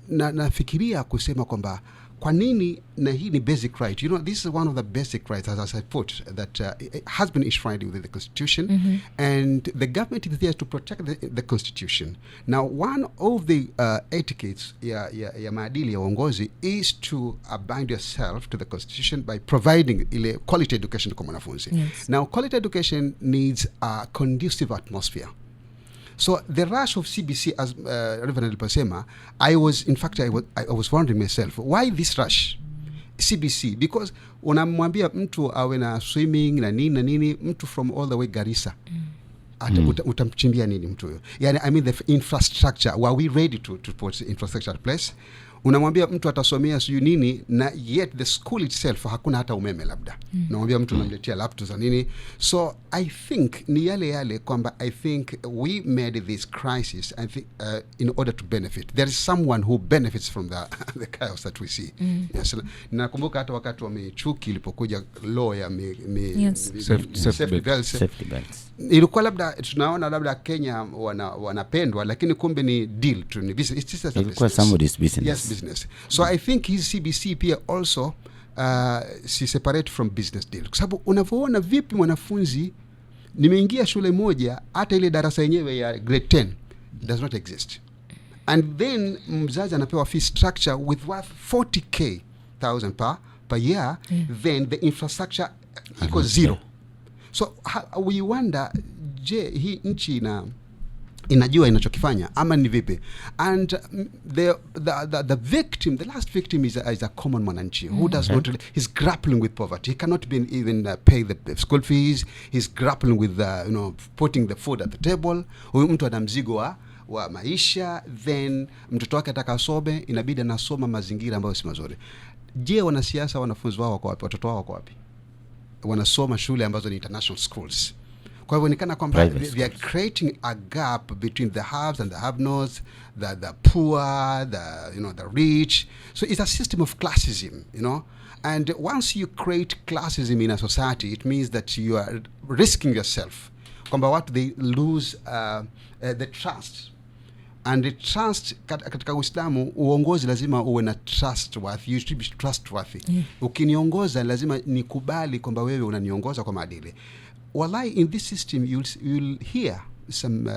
Speaker 2: nafikiria kusema kwamba kwa nini, na hii ni basic right. You know, this is one of the basic rights, as I put, that has been enshrined within the Constitution, and the government is there to protect the Constitution. Now, one of the etiquettes ya maadili ya uongozi is to bind yourself to the Constitution by providing ile quality education kwa mwanafunzi.
Speaker 1: Yes.
Speaker 2: Now, quality education needs a conducive atmosphere. So the rush of CBC, as Reverend Alpasema, I was wondering myself, why this rush? CBC, because unamwambia mtu awe na swimming na nini, mtu from all the way Garissa. Utamchimbia nini mtu huyo? Yani, I mean the infrastructure, were we ready to put infrastructure at place? Unamwambia mtu atasomea siju nini, na yet the school itself hakuna hata umeme labda. Unamwambia mtu unamletea laptops na nini. So I think ni yale kwamba I think we made this crisis, I think, in order to benefit. There is someone who benefits from the chaos that we see. Yes. Nakumbuka hata wakati wa Michuki ilipokuja law ya safety belts. Ilikuwa labda tunaona labda Kenya wanapendwa, lakini kumbe ni deal tu, ni business. It's just
Speaker 3: ilikuwa somebody's business.
Speaker 2: Yes, business. So I think his CBC pia also si separate from business deal. Kwa sababu unavyoona vipi mwanafunzi, nimeingia shule moja, hata ile darasa yenyewe ya grade 10 does not exist. And then mzazi anapewa fee structure with worth 40,000 per year, then the infrastructure equals zero. So we wonder, je, hii nchi inajua inachokifanya ama ni vipi? And the victim, the last victim is a common mwananchi who does not really, he's grappling with poverty. He cannot even pay the school fees. He's grappling with putting the food at the table. Huyu mtu ana mzigo wa maisha, then mtoto wake atakasome, inabidi anasoma mazingira ambayo si mazuri. Je, wanasiasa wanafunzi wao wako wapi? Watoto wao wako wapi? Wanasoma shule ambazo ni international schools. Kwa hivyo nikana kwamba they are creating a gap between the haves and the have-nots, the poor, the rich. So it's a system of classism, And once you create classism in a society, it means that you are risking yourself. Kwamba what they lose the trust. And the trust, katika Uislamu, uongozi lazima uwe na trustworthy. You should be trustworthy. Ukiniongoza lazima nikubali kwamba wewe unaniongoza kwa maadili. Wallahi, in this system you'll hear some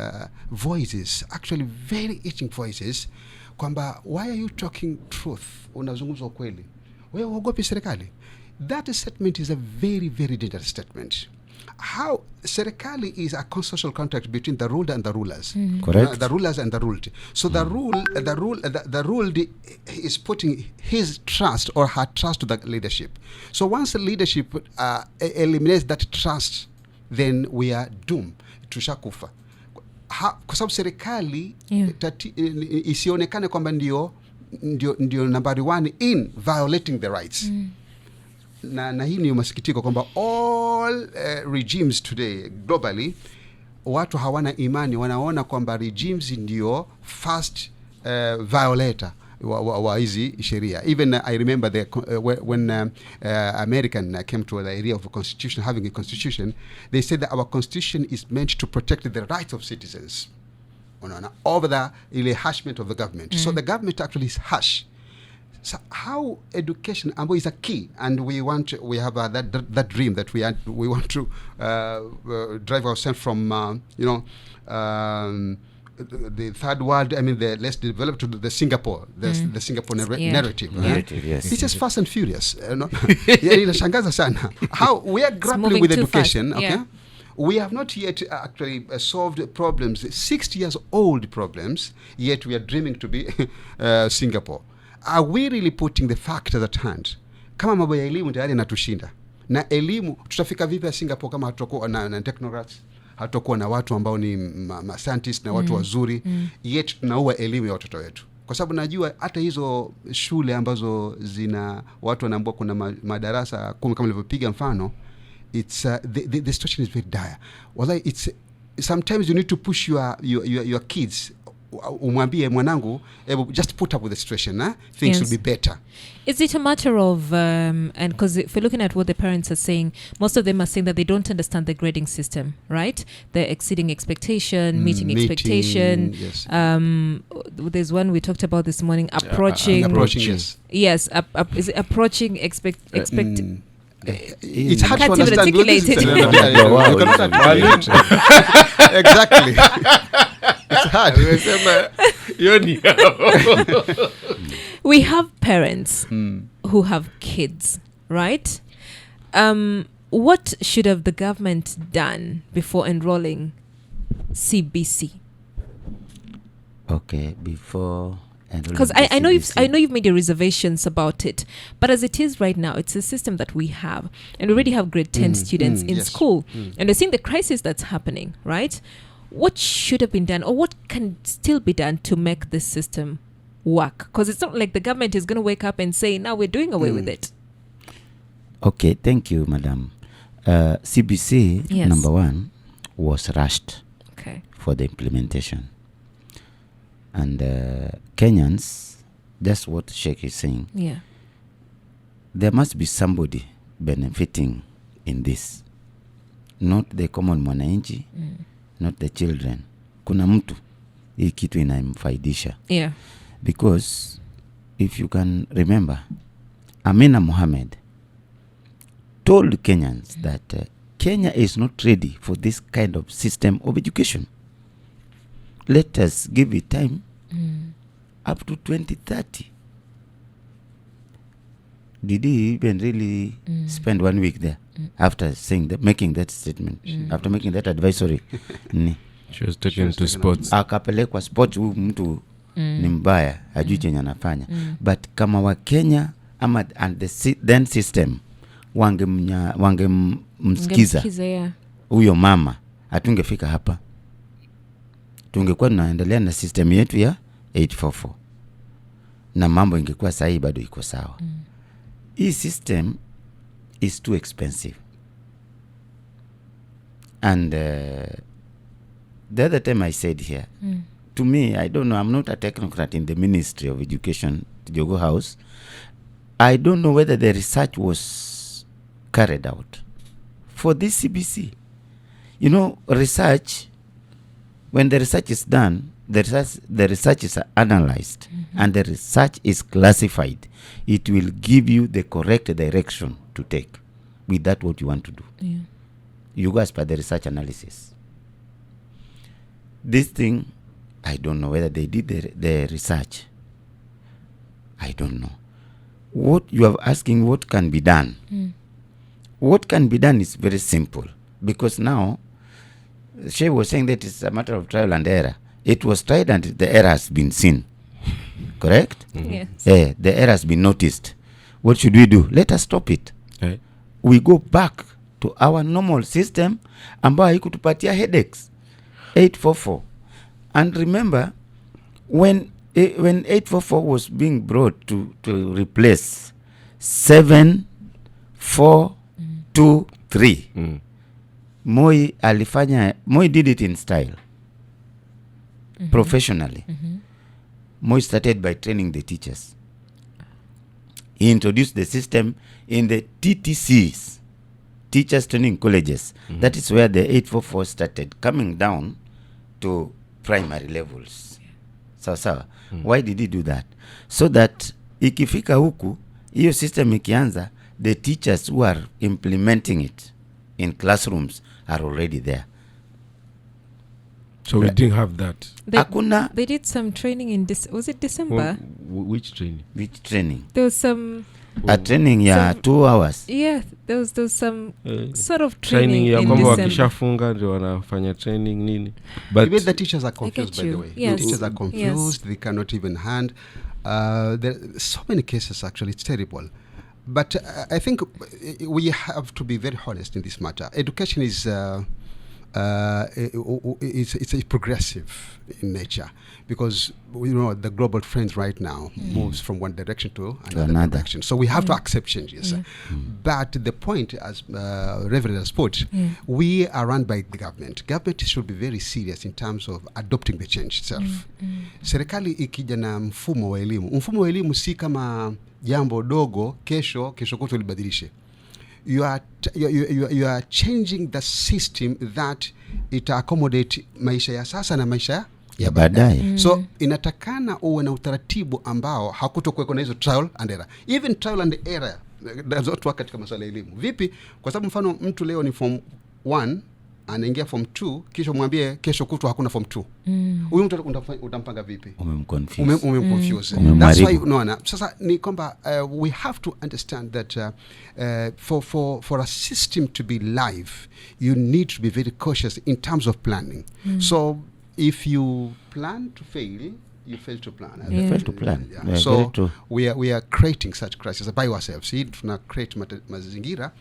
Speaker 2: voices, actually very itching voices, kwamba why are you talking truth? Unazungumza ukweli. Wewe uogopi serikali? That statement is a very, very dangerous statement. How serikali is a consensual contract between the ruled and the rulers.
Speaker 3: Correct.
Speaker 2: The rulers and the ruled. So the ruled is putting his trust or her trust to the leadership. So once the leadership eliminates that trust, then we are doomed. Tushakufa. Kwa sababu serikali isionekane kwamba ndio nambari 1 in violating the rights. Na hii ni masikitiko kwamba all regimes today globally, watu hawana imani, wanaona kwamba regimes ndio first violator wa hizi sheria. Even I remember when American came to the idea of a constitution, having a constitution, they said that our constitution is meant to protect the rights of citizens over the hashment of the government. So the government actually is harsh. So how education is a key, and we have that dream that we want to drive ourselves from the third world, I mean the less developed, to the Singapore, the Singapore narrative.
Speaker 3: Yes.
Speaker 2: This is fast and furious. Inashangaza sana how we are grappling with education. Okay, We have not yet actually solved problems, 60 years old problems, yet we are dreaming to be Singapore. Are we really putting the factors at hand? Kama mambo ya elimu tayari natushinda. Na elimu, tutafika vipi ya Singapore kama hatakuwa na technocrats? Hatakuwa na watu ambao ni scientists na watu wazuri, yet tunaua elimu ya watoto wetu. Kwa sababu najua hata hizo shule ambazo zina watu wanaambua kuna madarasa kama nilivyopiga mfano, it's the situation is very dire. Wallahi, it's sometimes you need to push your kids, umwambie mwanangu, just put up with the situation, things will be better.
Speaker 1: Is it a matter of and because if we're looking at what the parents are saying, most of them are saying that they don't understand the grading system, right? They're exceeding expectation, meeting expectation.
Speaker 2: Yes.
Speaker 1: There's one we talked about this morning, approaching yes, is it approaching expect
Speaker 2: it's hard
Speaker 1: can't
Speaker 2: to
Speaker 1: even
Speaker 2: understand.
Speaker 1: articulate it.
Speaker 2: You cannot articulate it. Exactly. It's hard.
Speaker 1: We have parents who have kids, right? What should have the government done before enrolling CBC?
Speaker 3: Okay, before enrolling,
Speaker 1: because I know
Speaker 3: CBC.
Speaker 1: you've made your reservations about it, but as it is right now, it's a system that we have, and we already have grade 10 students in school, and we're seeing the crisis that's happening, right? What should have been done, or what can still be done to make this system work? Because it's not like the government is going to wake up and say, now we're doing away with it.
Speaker 3: Okay, thank you, madam. CBC,
Speaker 1: Yes.
Speaker 3: number one, was rushed
Speaker 1: Okay.
Speaker 3: for the implementation. And Kenyans, that's what Sheikh is saying.
Speaker 1: Yeah.
Speaker 3: There must be somebody benefiting in this. Not the common mwananchi, not the children. Kuna mtu hii kitu inamfaidisha.
Speaker 1: Yeah.
Speaker 3: Because if you can remember, Amina Mohammed told Kenyans that Kenya is not ready for this kind of system of education. Let us give it time up to 2030. Did he even really spend 1 week there after saying that, making that statement, after making that advisory?
Speaker 4: She was taken to sports.
Speaker 3: Akapelekwa sports, huyu mtu ni mbaya, hajui chenye anafanya. But kama wa Kenya ama and the then system wangemsikiza
Speaker 1: Yeah.
Speaker 3: huyo mama, hatungefika hapa. Tungekuwa tunaendelea na system yetu ya 844 na mambo ingekuwa sahi bado iko sawa. Hii system is too expensive. And the other time I said here, to me, I don't know, I'm not a technocrat in the Ministry of Education, Jogo House. I don't know whether the research was carried out for this CBC. You know, research, when the research is done, the research is analyzed and the research is classified. It will give you the correct direction to take with that what you want to do.
Speaker 1: Yeah.
Speaker 3: You go as per the research analysis. This thing, I don't know whether they did the research. I don't know. What you are asking, what can be done? What can be done is very simple. Because now, Sheikh was saying that it's a matter of trial and error. It was tried and the error has been seen. Correct?
Speaker 1: Yes.
Speaker 3: The error has been noticed. What should we do? Let us stop it.
Speaker 4: Okay.
Speaker 3: We go back to our normal system ambayo haikutupatia headaches. 844. And remember, when 844 was being brought to replace 7, 4, 2, 3, Moi did it in style, professionally. Moi started by training the teachers. He introduced the system in the TTCs, teachers training colleges. That is where the 844 started coming down to primary levels. Sawa. Why did he do that? So that ikifika huku, hiyo system ikianza, the teachers who are implementing it in classrooms are already there.
Speaker 4: So we didn't have that.
Speaker 3: Hakuna.
Speaker 1: They did some training in was it December?
Speaker 4: Which training?
Speaker 3: Which training?
Speaker 1: There was some
Speaker 3: A training ya 2 hours.
Speaker 1: Yeah, there was some sort of
Speaker 4: training
Speaker 1: training
Speaker 4: ya
Speaker 1: in
Speaker 4: kwamba
Speaker 1: December.
Speaker 4: wakishafunga ndio wanafanya training nini,
Speaker 2: Even
Speaker 4: but
Speaker 2: the teachers are confused, by the way.
Speaker 1: Yes.
Speaker 2: The teachers are confused.
Speaker 1: Yes.
Speaker 2: They cannot even hand. There are so many cases, actually. It's terrible. But I think we have to be very honest in this matter. Education is it's a progressive in nature, because the global trend right now moves from one direction to another direction. So we have to accept changes. But the point, as Reverend has put, we are run by the government. Government should be very serious in terms of adopting the change itself. Serikali ikija na mfumo wa elimu si kama jambo dogo kesho kutu libadilishe. You are changing the system that it accommodate maisha ya sasa na maisha ya baadaye. So inatakana uwe na utaratibu ambao hakutokuwa na hizo trial and error. Even trial and error does not work katika masuala ya elimu. Vipi? Kwa sababu mfano mtu leo ni form 1 anaingia form 2, kisha mwambie kesho kutwa hakuna form 2. Huyu mtu utampanga vipi? Umemconfuse. That's why unaona sasa ni kwamba we have to understand that for a system to be live, you need to be very cautious in terms of planning. So if you plan to fail, you fail to plan.
Speaker 3: You fail to plan.
Speaker 2: Yeah. So we are creating such crises by ourselves. Tuna create mazingira.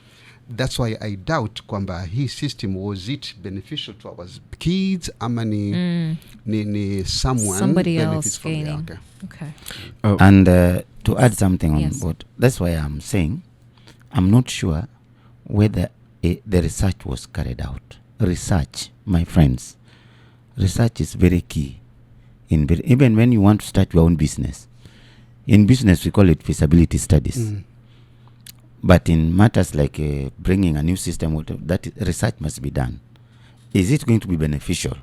Speaker 2: That's why I doubt kwamba hii system, was it beneficial to our kids ama ni
Speaker 1: somebody else
Speaker 2: from
Speaker 1: gaining.
Speaker 2: Okay.
Speaker 3: And to add something on what, that's why I'm saying I'm not sure whether the research was carried out. Research, my friends, research is very key. Even when you want to start your own business, in business we call it feasibility studies. But in matters like bringing a new system, that research must be done. Is it going to be beneficial?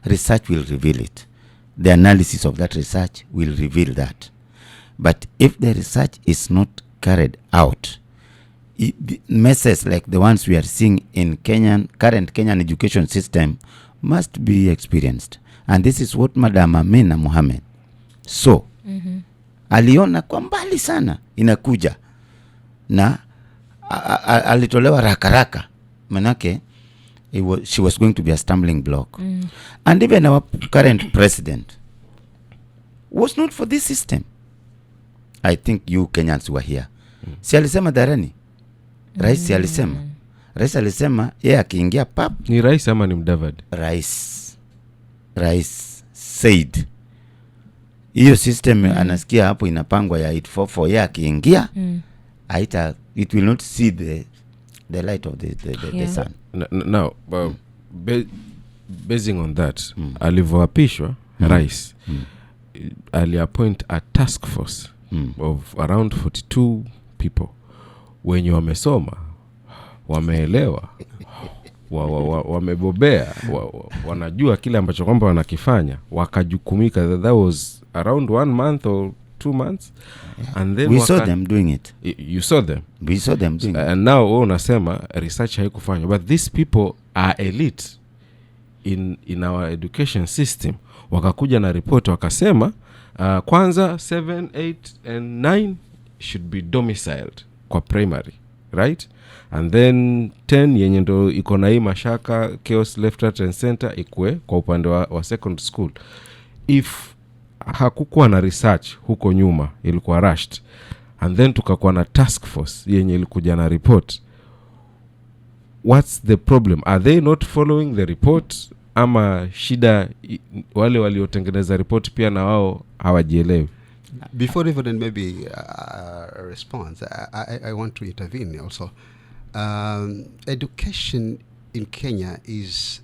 Speaker 3: Research will reveal it. The analysis of that research will reveal that. But if the research is not carried out, messes like the ones we are seeing in current Kenyan education system must be experienced. And this is what Madam Amina Mohamed aliona kwa mbali sana inakuja na alitolewa rakaraka, manake she was going to be a stumbling block. And even our current president was not for this system. I think you Kenyans were here. Si alisema darani, rais alisema yeye akiingia pap.
Speaker 4: Ni rais ama ni Mudavadi?
Speaker 3: Rais said hiyo system anasikia hapo inapangwa ya 844, yeye akiingia it will not see the light of the sun.
Speaker 4: Now basing on that, alivyoapishwa rais aliappoint a task force of around 42 people wenye wamesoma, wameelewa, wamebobea, wanajua kile ambacho kwamba wanakifanya, wakajukumika. That was around 1 month or 2 months. And then
Speaker 3: we saw them doing it.
Speaker 4: You saw them.
Speaker 3: We saw them doing it.
Speaker 4: And now unasema research haikufanywa, but these people are elite in our education system. Wakakuja na report wakasema kwanza 7, 8 and 9 should be domiciled kwa primary, right? And then 10 yenye ndo iko na hii mashaka chaos left right and center ikue kwa upande wa second school. If hakukuwa na research huko nyuma, ilikuwa rushed, and then tukakuwa na task force yenye ilikuja na report, what's the problem? Are they not following the report? Ama shida wale waliotengeneza report pia na wao hawajielewi?
Speaker 2: Before even maybe a response, I want to intervene also. Education in Kenya is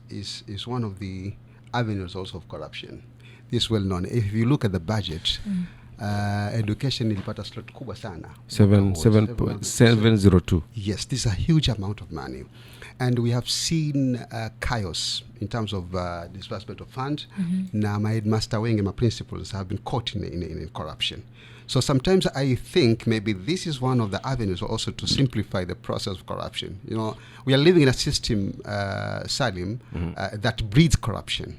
Speaker 2: one of the avenues also of corruption. This well known. If you look at the budget, education ilipata slot kubwa sana. 702. Yes, this is a huge amount of money. And we have seen chaos in terms of disbursement of funds. Na my headmaster wengi, my principals have been caught in corruption. So sometimes I think maybe this is one of the avenues also to simplify the process of corruption. You know, we are living in a system, Salim, that breeds corruption.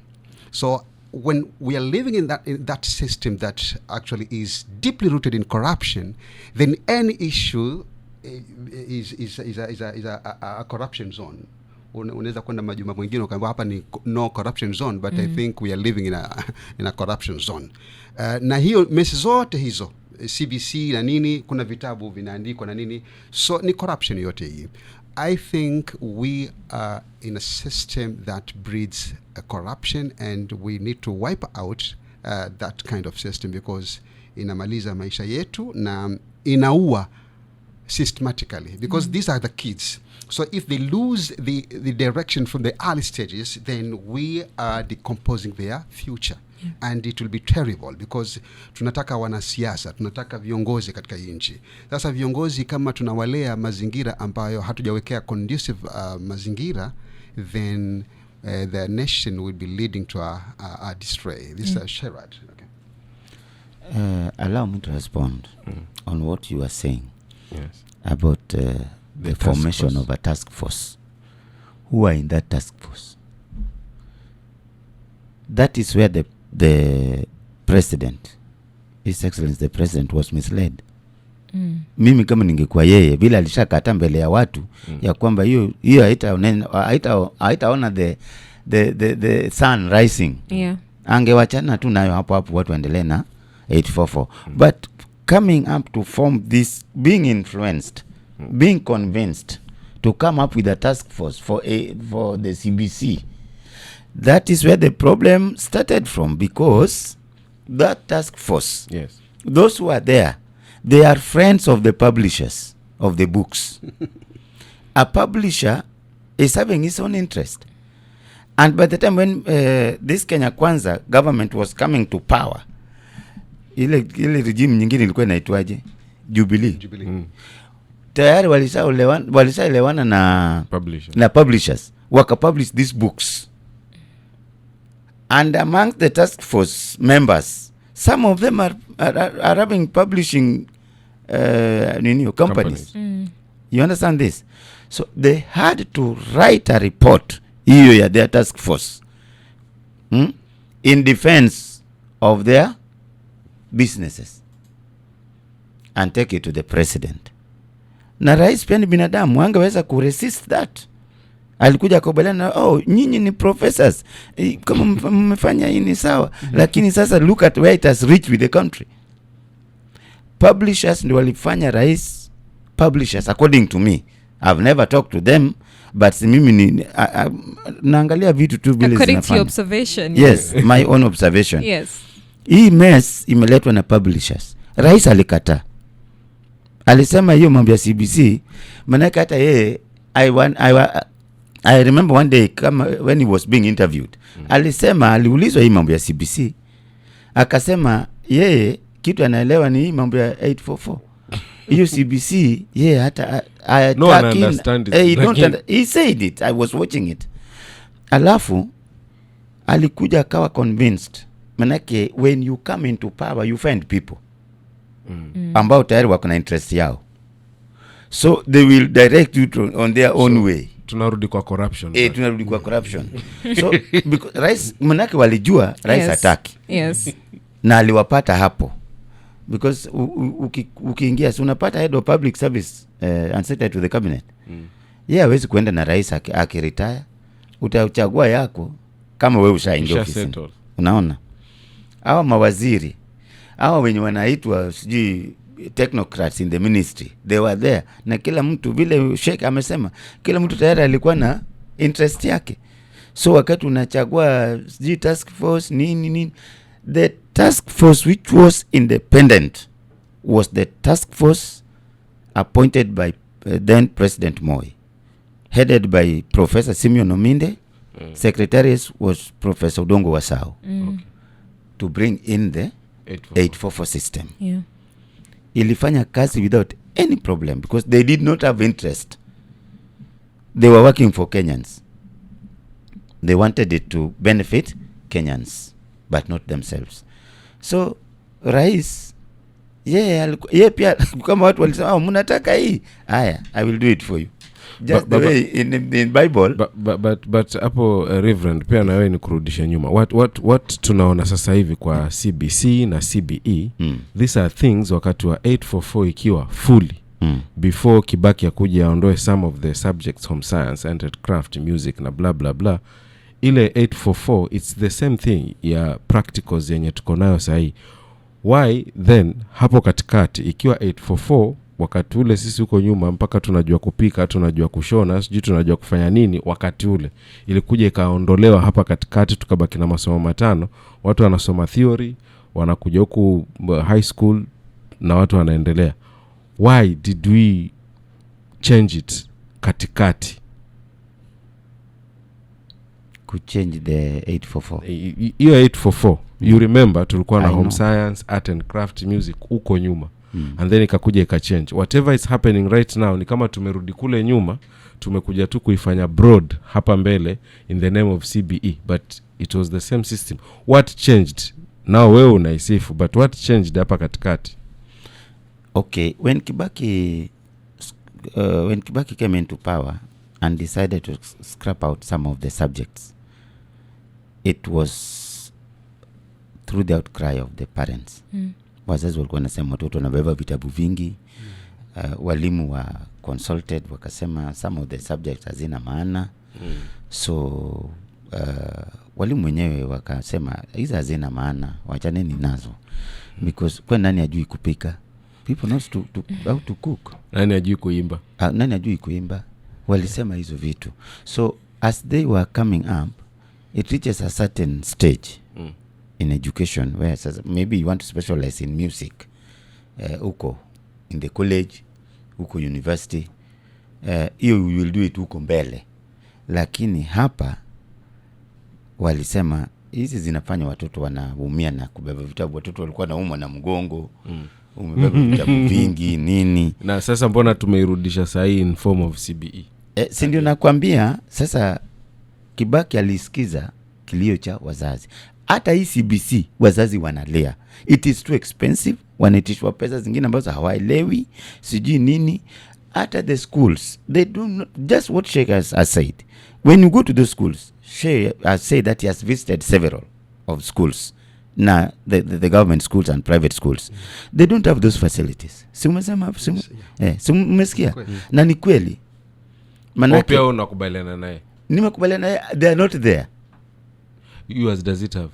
Speaker 2: So when we are living in that system that actually is deeply rooted in corruption, then any issue is a corruption zone. Unaweza kwenda majumba mwingine ukaambiwa hapa ni no corruption zone, but I think we are living in a corruption zone. Na hiyo mesi zote hizo CBC na nini, kuna vitabu vinaandikwa na nini, so ni corruption yote hii. I think we are in a system that breeds corruption, and we need to wipe out that kind of system, because inamaliza maisha yetu na inaua systematically, because these are the kids. So if they lose the direction from the early stages, then we are decomposing their future. And it will be terrible, because tunataka wanasiasa, tunataka viongozi katika nchi. Sasa viongozi kama tunawalea mazingira ambayo hatujawekea conducive mazingira, then the nation will be leading to a destroy. This is a charade. Okay.
Speaker 3: Allow me to respond on what you are saying about the formation of a task force. Who are in that task force? That is where the president, His Excellency the President, was misled. Mimi kama ningekuwa yeye, bila alishakata mbele ya watu ya kwamba hiyo haitaona the sun rising. Angewachana tu nayo hapo watu waendelee na 844. But coming up to form this, being influenced, being convinced to come up with a task force for the CBC, that is where the problem started from, because that task force, those who are there, they are friends of the publishers of the books. A publisher is having his own interest. And by the time when this Kenya Kwanza government was coming to power, ile regime nyingine ilikuwa inaitwaje? Jubilee. Tayari walishaelewana na publishers. Waka publish these books. And amongst the task force members, some of them are having publishing companies. You understand this? So they had to write a report, their task force, in defense of their businesses, and take it to the president. Na rais pia ni binadamu, angeweza kuresist that. Alikuja kubaliana, nyinyi ni professors, kama mmefanya hii ni sawa, lakini sasa look at where it has reached with the country. Publishers ndio walifanya rais, publishers according to me. I've never talked to them, but mimi naangalia vitu tu vile zinafanya.
Speaker 1: According to your observation.
Speaker 3: Yes, my own observation.
Speaker 1: Yes. Hii
Speaker 3: mess imeletwa na publishers. Rais alikataa. Alisema hiyo mambo ya CBC, manake hata yeye I remember one day when he was being interviewed. Alisema aliulizwa hii mambo ya CBC. Akasema yeye kitu anaelewa ni hii mambo ya 844. Hiyo CBC yeye hata
Speaker 4: no one understand it.
Speaker 3: He said it. I was watching it. Alafu alikuja akawa convinced. Manake when you come into power you find people ambao tayari wako na interest yao, so they will direct you on their own way.
Speaker 4: Tunarudi kwa corruption.
Speaker 3: Tunarudi kwa corruption. So because rais, manake walijua rais hataki. Na aliwapata hapo, because ukiingia unapata head of public service and secretary to the cabinet. Hawezi kuenda na rais akiretire. Utachagua yako kama wewe ushaingia ofisi. Unaona? Hawa mawaziri, hawa wenye wanaitwa technocrats in the ministry, they were there. Na kila mtu, vile Sheikh amesema, kila mtu tayari alikuwa na interest yake. So wakati unachagua task force nini, the task force which was independent was the task force appointed by then President Moi, headed by Professor Simeon Ominde. Secretariat was Professor Udongo Wasau. To bring in the 844 system. Ilifanya kazi without any problem, because they did not have interest. They were working for Kenyans. They wanted it to benefit Kenyans, but not themselves. So rais pia kama watu walisema mnataka hii, I will do it for you. just the way in Bible.
Speaker 4: But hapo Reverend pia na wewe ni kurudisha nyuma. What tunaona sasa hivi kwa CBC na CBE, these are things wakati wa 844 ikiwa fully before Kibaki akuja aondoe some of the subjects, home science, art and craft, music na blah blah blah. Ile 844 it's the same thing ya practicals yenye tuko nayo sahi. Why then hapo katikati ikiwa 844 wakati ule sisi huko nyuma mpaka tunajua kupika, tunajua kushona, sijui tunajua kufanya nini, wakati ule ilikuja ikaondolewa hapa katikati, tukabaki na masomo matano. Watu wanasoma theory, wanakuja huku high school na watu wanaendelea. Why did we change it katikati?
Speaker 3: Change the 844.
Speaker 4: Hiyo 844 you remember tulikuwa na home science, art and craft, music huko nyuma. And then ikakuja ikachange. Whatever is happening right now ni kama tumerudi kule nyuma, tumekuja tu kuifanya broad hapa mbele in the name of CBE, but it was the same system. What changed? Now wewe unaisifu, but what changed hapa katikati?
Speaker 3: Okay, when Kibaki came into power and decided to scrap out some of the subjects, it was through the outcry of the parents. Wazazi walikuwa wanasema watoto wanabeba vitabu vingi. Walimu wa consulted wakasema some of the subjects hazina maana. So walimu wenyewe wakasema hizo hazina maana, wachaneni nazo. Because kwa nani ajui kupika? People knows how to cook.
Speaker 4: Nani ajui kuimba?
Speaker 3: Nani ajui kuimba? Walisema hizo vitu. So as they were coming up, it reaches a certain stage in education where maybe you want to specialize in music, uko in the college, uko university, you will do it uko mbele. Lakini hapa walisema hizi zinafanya watoto wanaumia na kubeba vitabu. Watoto walikuwa naumwa na mgongo, umebeba vitabu vingi nini.
Speaker 4: Na sasa mbona tumeirudisha sahi in form of CBE?
Speaker 3: Si ndio nakwambia sasa Kibaki alisikiza kilio cha wazazi. Hata hii CBC wazazi wanalia. It is too expensive. Wanaitishwa pesa zingine ambazo hawaelewi, sijui nini. Hata the schools, they do not, just what Sheikh has said. When you go to the schools, Sheikh has said that he has visited several of schools. Na the government schools and private schools. They don't have those facilities. Si umesema? Si umesikia? Na ni kweli.
Speaker 4: Manake pia unakubaliana naye.
Speaker 3: Nimekubaliana naye, they are not there.
Speaker 4: Yours does it have?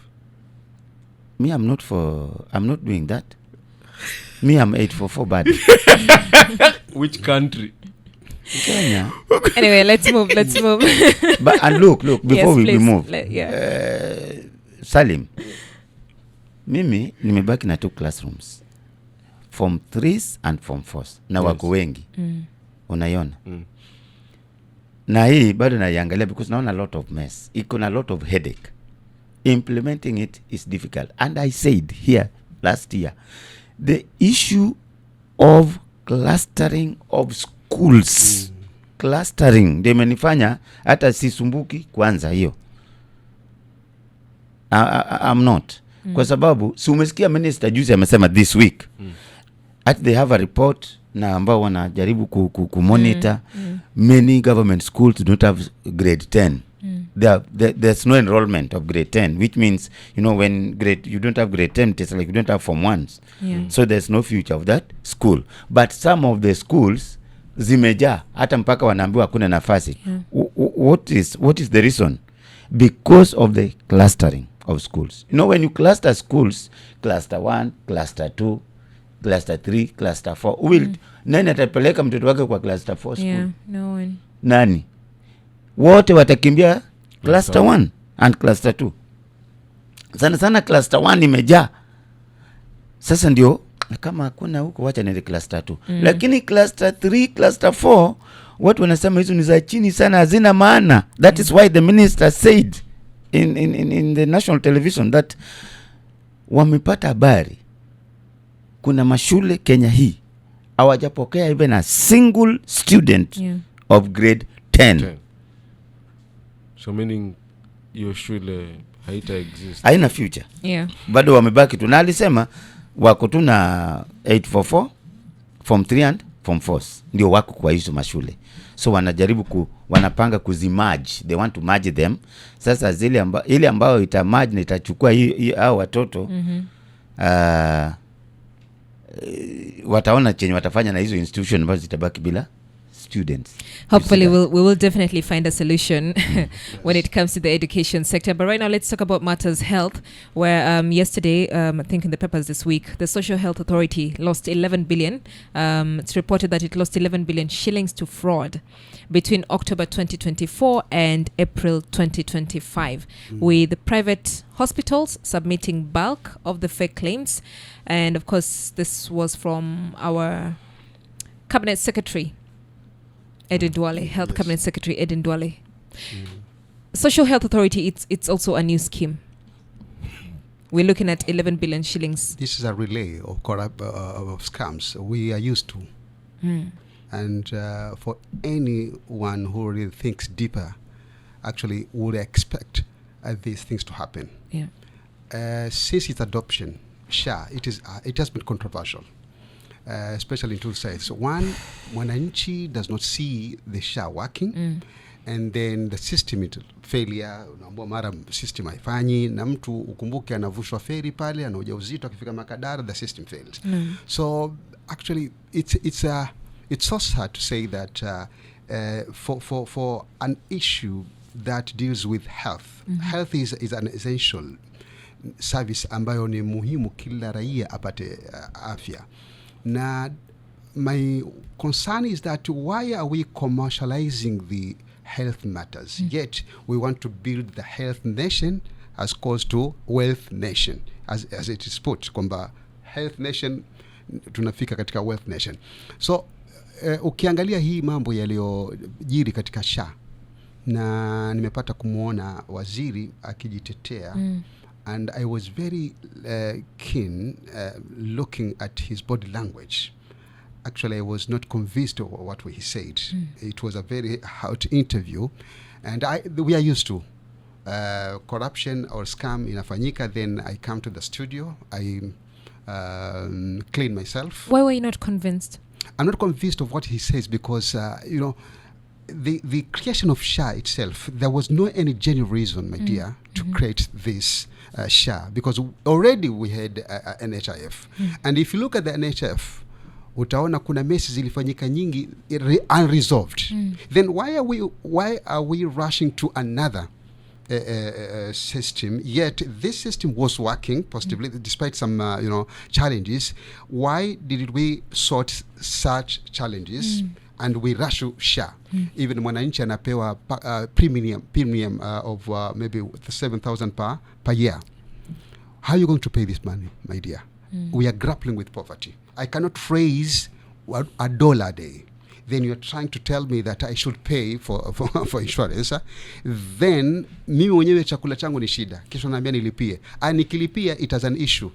Speaker 3: Me, I'm not doing that. Me, I'm 844 bad.
Speaker 4: Which country?
Speaker 3: Kenya.
Speaker 1: Anyway, let's move.
Speaker 3: But and look, before we move. Salim. Mimi nimebaki na 2 classrooms. Form 3s and form 4s. Na wako wengi. Unaiona? Na hii bado naiangalia because naona a lot of mess. Iko na a lot of headache. Implementing it is difficult. And I said here last year, the issue of clustering of schools. Clustering. Ndio imenifanya hata sisumbuki kwanza hiyo. I'm not. Kwa sababu si umesikia minister juzi amesema this week. At they have a report na ambao wanajaribu kumonitor. Many government schools do not have grade 10. There's no enrollment of grade 10, which means, when you don't have grade 10, it's like you don't have form 1s. So there's no future of that school. But some of the schools zimeja hata mpaka wanaambiwa hakuna nafasi. What is the reason? Because of the clustering of schools. When you cluster schools, cluster 1, cluster 2, cluster 3, cluster 4, nani atapeleka mtoto wake kwa cluster 4 school?
Speaker 1: Yeah, no one.
Speaker 3: Nani? Wote watakimbia cluster 1 and cluster 2. Sana cluster 1 imejaa. Sasa ndio kama hakuna huko wacha niende cluster 2. Lakini cluster 3, cluster 4 watu wanasema hizo ni za chini sana, hazina maana. That is why the minister said in the national television that wamepata habari kuna mashule Kenya hii hawajapokea even a single student of grade 10.
Speaker 4: So meaning your shule haita exist.
Speaker 3: Haina future.
Speaker 1: Yeah.
Speaker 3: Bado wamebaki tu. Na alisema wako tu na 844 form 3 and form 4s ndio wako kwa hizo mashule, so wanajaribu wanapanga kuzimerge, they want to merge them. Sasa ile ambayo itamerge na itachukua hao watoto wataona chenye watafanya na hizo institution ambazo zitabaki bila students.
Speaker 1: Hopefully we will definitely find a solution when it comes to the education sector. But right now let's talk about matters health, where yesterday, I think in the papers this week, the Social Health Authority lost 11 billion. It's reported that it lost 11 billion shillings to fraud between October 2024 and April 2025, with the private hospitals submitting bulk of the fake claims. And of course, this was from our Cabinet Secretary, Edin Duale, Health Cabinet Secretary Edin Duale. Social Health Authority, it's also a new scheme. We're looking at 11 billion shillings.
Speaker 2: This is a relay of of scams we are used to. And for anyone who really thinks deeper, actually would expect these things to happen.
Speaker 1: Yeah.
Speaker 2: Since its adoption, SHA, it has been controversial. Especially in two sides. So one, mwananchi does not see the SHA working, and then the system is failure. Unaambia mara system haifanyi, na mtu ukumbuke anavushwa feri pale, ana ujauzito, akifika Makadara, the system fails. So actually it's so sad to say that for an issue that deals with health, health is an essential service ambayo ni muhimu kila raia apate afya. Now, my concern is that why are we commercializing the health matters? Yet we want to build the health nation as opposed to wealth nation, as it is put, kwamba health nation tunafika katika wealth nation. So ukiangalia hii mambo yaliyojiri katika SHA, na nimepata kumuona waziri akijitetea. And I was very keen looking at his body language. Actually, I was not convinced of what he said. It was a very hot interview. And we are used to corruption or scam inafanyika. Then I come to the studio. I clean myself.
Speaker 1: Why were you not convinced?
Speaker 2: I'm not convinced of what he says because, the creation of SHA itself, there was no any genuine reason, my dear, to create this SHA, because already we had an NHIF. And if you look at the NHIF, utaona kuna mesi zilifanyika nyingi unresolved. Then why are we rushing to another system? Yet this system was working positively despite some challenges. Why did we sort such challenges? And we rush to SHA. Even mwananchi anapewa premium of maybe 7,000 per year. How are you going to pay this money, my dear? We are grappling with poverty. I cannot raise $1 a day. Then you're trying to tell me that I should pay for insurance. Then mimi mwenyewe chakula changu ni shida. Kisha naambia nilipie. Nikilipia, it has an issue.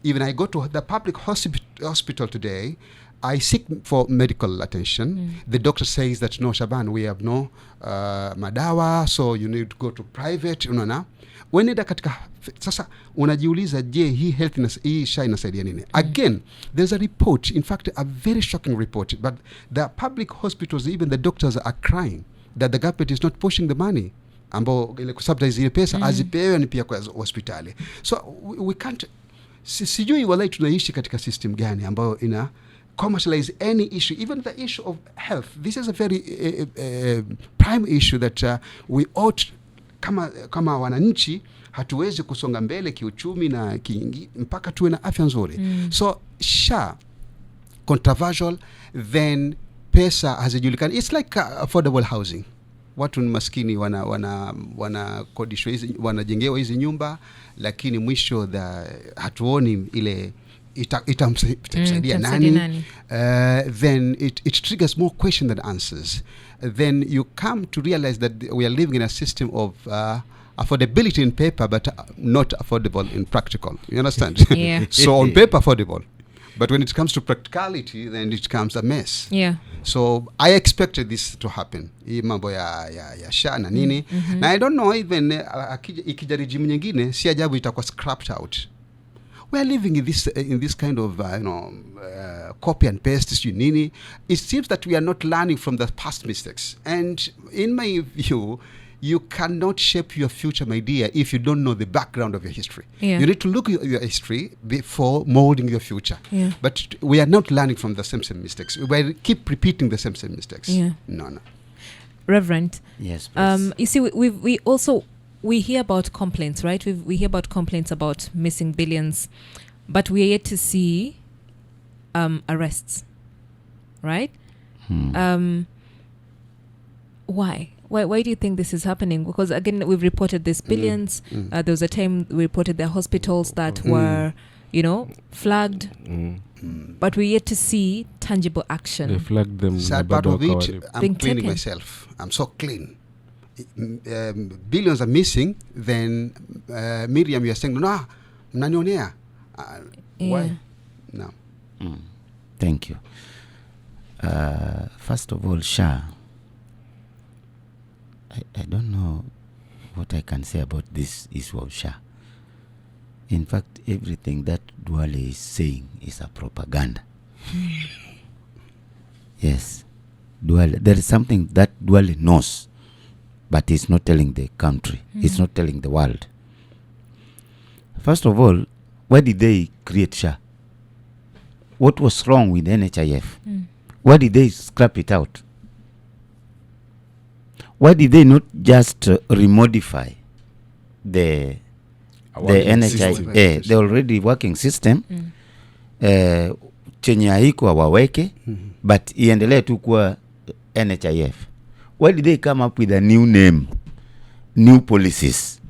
Speaker 2: Even I go to the public hospital today, I seek for medical attention. The doctor says that no, Shabani, we have no madawa, so you need to go to private. Unaona, wenenda katika sasa unajiuliza, je, hii SHA inasaidia nini? Again, there's a report, in fact a very shocking report, but the public hospitals, even the doctors are crying that the government is not pushing the money ambao ile kusubsidize ile pesa azipewe ni pia kwa hospitali. So we can't, sijui walai tunaishi katika system gani ambayo ina commercialize any issue, even the issue of health. This is a very prime issue that we ought, kama wananchi hatuwezi kusonga mbele kiuchumi na mpaka tuwe na afya nzuri. So SHA controversial, then pesa hazijulikani. It's like affordable housing. Watu ni maskini wana kodishwa hizi, wanajengewa hizi nyumba, lakini mwisho hatuoni ile itamsaidia nani. Then it triggers more question than answers. Then you come to realize that we are living in a system of affordability in paper, but not affordable in practical. You understand?
Speaker 1: Yeah.
Speaker 2: So on paper affordable, but when it comes to practicality, then it becomes a mess.
Speaker 1: Yeah.
Speaker 2: So I expected this to happen. Hii mambo ya SHA na nini. Na I don't know, even ikija regime nyingine, si ajabu itakuwa scrapped out. We are living in this kind of copy and paste. It seems that we are not learning from the past mistakes. And in my view, you cannot shape your future, my dear, if you don't know the background of your history.
Speaker 1: Yeah.
Speaker 2: You need to look at your history before molding your future.
Speaker 1: Yeah.
Speaker 2: But we are not learning from the same mistakes. We keep repeating the same mistakes.
Speaker 1: Yeah.
Speaker 2: No.
Speaker 1: Reverend.
Speaker 3: Yes, please.
Speaker 1: You see, we also hear about complaints, right? We hear about complaints about missing billions, but we are yet to see arrests, right? Why? Why do you think this is happening? Because again, we've reported this billions. There was a time we reported there are hospitals that were, flagged, but we're yet to see tangible action.
Speaker 4: They flagged them.
Speaker 2: Sad part of it, I'm
Speaker 1: Being
Speaker 2: cleaning
Speaker 1: taken.
Speaker 2: myself. I'm so clean. Billions are missing. Then Miriam, you're saying, no, mnanionea. Why? No.
Speaker 3: Thank you. First of all, Shah, I don't know what I can say about this issue of Shah. In fact, everything that Duale is saying is a propaganda. Yes. Duale, there is something that Duale knows, but he's not telling the country. He's not telling the world. First of all, why did they create Shah? What was wrong with NHIF? Why did they scrap it out? Why did they not just remodify the NHIF, the already working system, chenye haiko waweke, but iendelee tu kuwa NHIF? Why did they come up with a new name, new policies?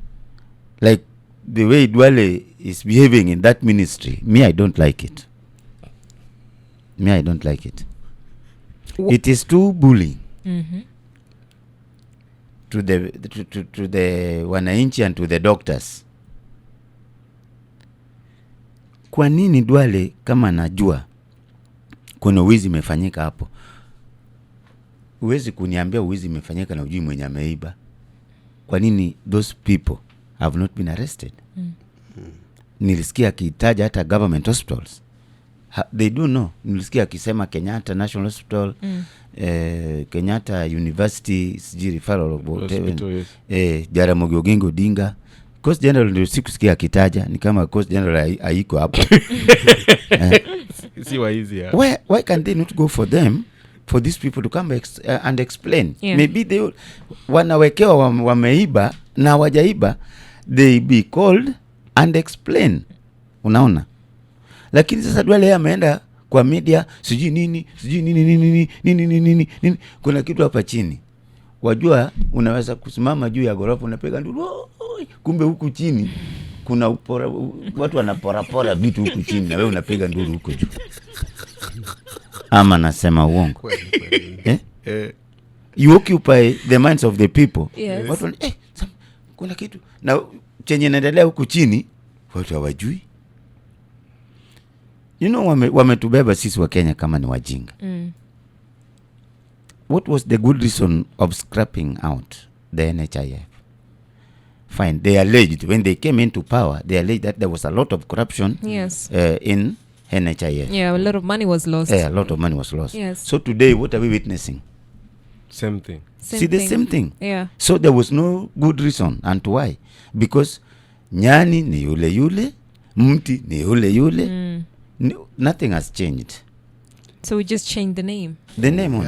Speaker 3: Like the way Duale is behaving in that ministry, me, I don't like it. It is too bullying to the wananchi and to the doctors. Kwa nini Duale kama najua kuna wizi imefanyika hapo? Uwezi kuniambia wizi imefanyika na ujui mwenye ameiba. Kwa nini those people have not been arrested? Nilisikia akitaja hata government hospitals. They do know. Nilisikia akisema Kenyatta National Hospital, Kenyatta University referral
Speaker 4: Hospital,
Speaker 3: Jaramogi Oginga Odinga. Coast General ndio sikusikia akitaja, ni kama Coast General haiko hapo.
Speaker 4: Si waizi ya.
Speaker 3: Why can't they not go for them, for these people to come and explain?
Speaker 1: Yeah.
Speaker 3: Maybe they wanawekewa wameiba na wajaiba, they be called and explain. Unaona? Lakini sasa Duale ameenda kwa media, sijui nini. Kuna kitu hapa chini. Wajua unaweza kusimama juu ya gorofa unapiga nduru, kumbe huku chini kuna watu wanapora vitu huku chini na wewe unapiga nduru huko juu. Ama nasema uongo? You occupy the minds of the people.
Speaker 1: Yes.
Speaker 3: Watu kuna kitu na chenye inaendelea huku chini watu hawajui. Wametubeba sisi wa Kenya kama ni wajinga. What was the good reason of scrapping out the NHIF? Fine, they alleged when they came into power, they alleged that there was a lot of corruption in NHIF.
Speaker 1: Yeah, a lot of money was lost.
Speaker 3: A lot of money was lost.
Speaker 1: Yes.
Speaker 3: So today, what are we witnessing?
Speaker 4: Same thing.
Speaker 3: The same thing.
Speaker 1: Yeah.
Speaker 3: So there was no good reason. And why? Because nyani ni yule, mti ni yule. Nothing has changed.
Speaker 1: So we just changed the name.
Speaker 3: The name on.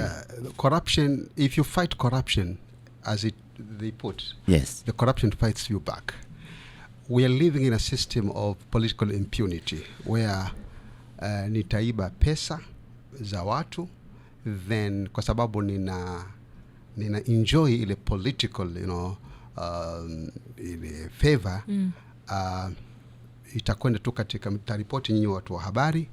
Speaker 2: Corruption, if you fight corruption, as they put,
Speaker 3: Yes.
Speaker 2: the corruption fights you back. We are living in a system of political impunity where nitaiba pesa za watu, then kwa sababu nina enjoy ile political, ile favor, itakwenda tu katika mtaripoti nyinyi watu wa habari,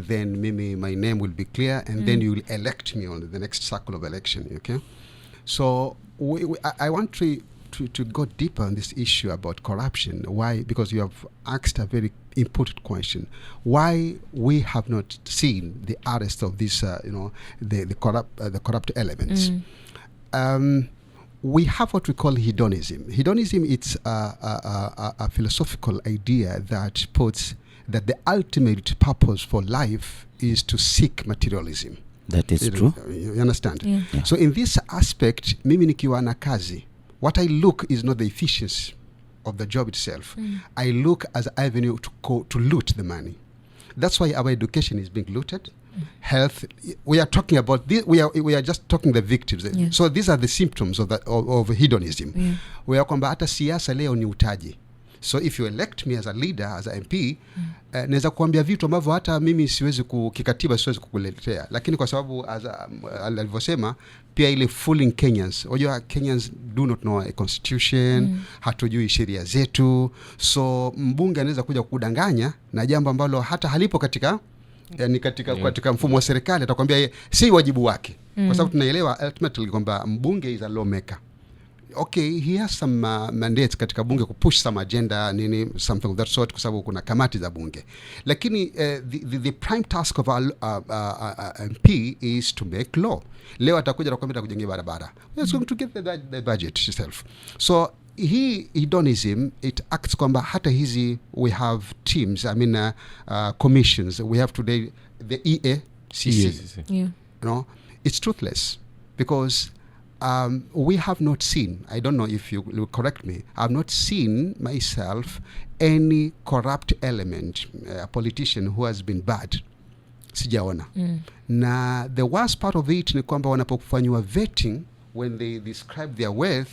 Speaker 2: then my name will be clear, and then you will elect me on the next cycle of election. Okay, so I want to go deeper on this issue about corruption. Why? Because you have asked a very important question. Why we have not seen the arrest of these, the corrupt elements? We have what we call hedonism. Hedonism, it's a philosophical idea that puts that the ultimate purpose for life is to seek materialism.
Speaker 3: That is true.
Speaker 2: You understand?
Speaker 1: Yeah.
Speaker 3: Yeah.
Speaker 2: So in this aspect, mimi nikiwa na kazi, what I look is not the efficiency of the job itself. I look as an avenue to loot the money. That's why our education is being looted. Health, we are talking about this, we are just talking the victims.
Speaker 1: Yeah.
Speaker 2: So these are the symptoms of hedonism.
Speaker 1: Yeah.
Speaker 2: We are kwamba hata siasa leo ni utaji. So if you elect me as a leader, as a MP, naweza kuambia vitu ambavyo hata mimi siwezi kikatiba siwezi kukuletea, lakini kwa sababu alivyosema pia ile fooling Kenyans. Unajua Kenyans do not know a constitution, hatujui sheria zetu. So mbunge anaweza kuja kudanganya na jambo ambalo hata halipo katika yani katika mfumo wa serikali, atakwambia si wajibu wake. Kwa sababu tunaelewa ultimately kwamba mbunge is a lawmaker. Okay, he has some mandates katika bunge kupush some agenda nini, something of that sort, kwa sababu kuna kamati za bunge. Lakini the prime task of MP is to make law. Leo atakuja na kwambia kujengea barabara. We're going to get the budget itself. So hedonism, it acts kwamba hata hizi we have teams, commissions. We have today the EACC.
Speaker 1: Yeah.
Speaker 2: You know, it's truthless because we have not seen, I don't know if you will correct me, I've not seen myself any corrupt element, a politician who has been bad. Sijaona. Na the worst part of it ni kwamba wanapofanywa vetting, when they describe their wealth,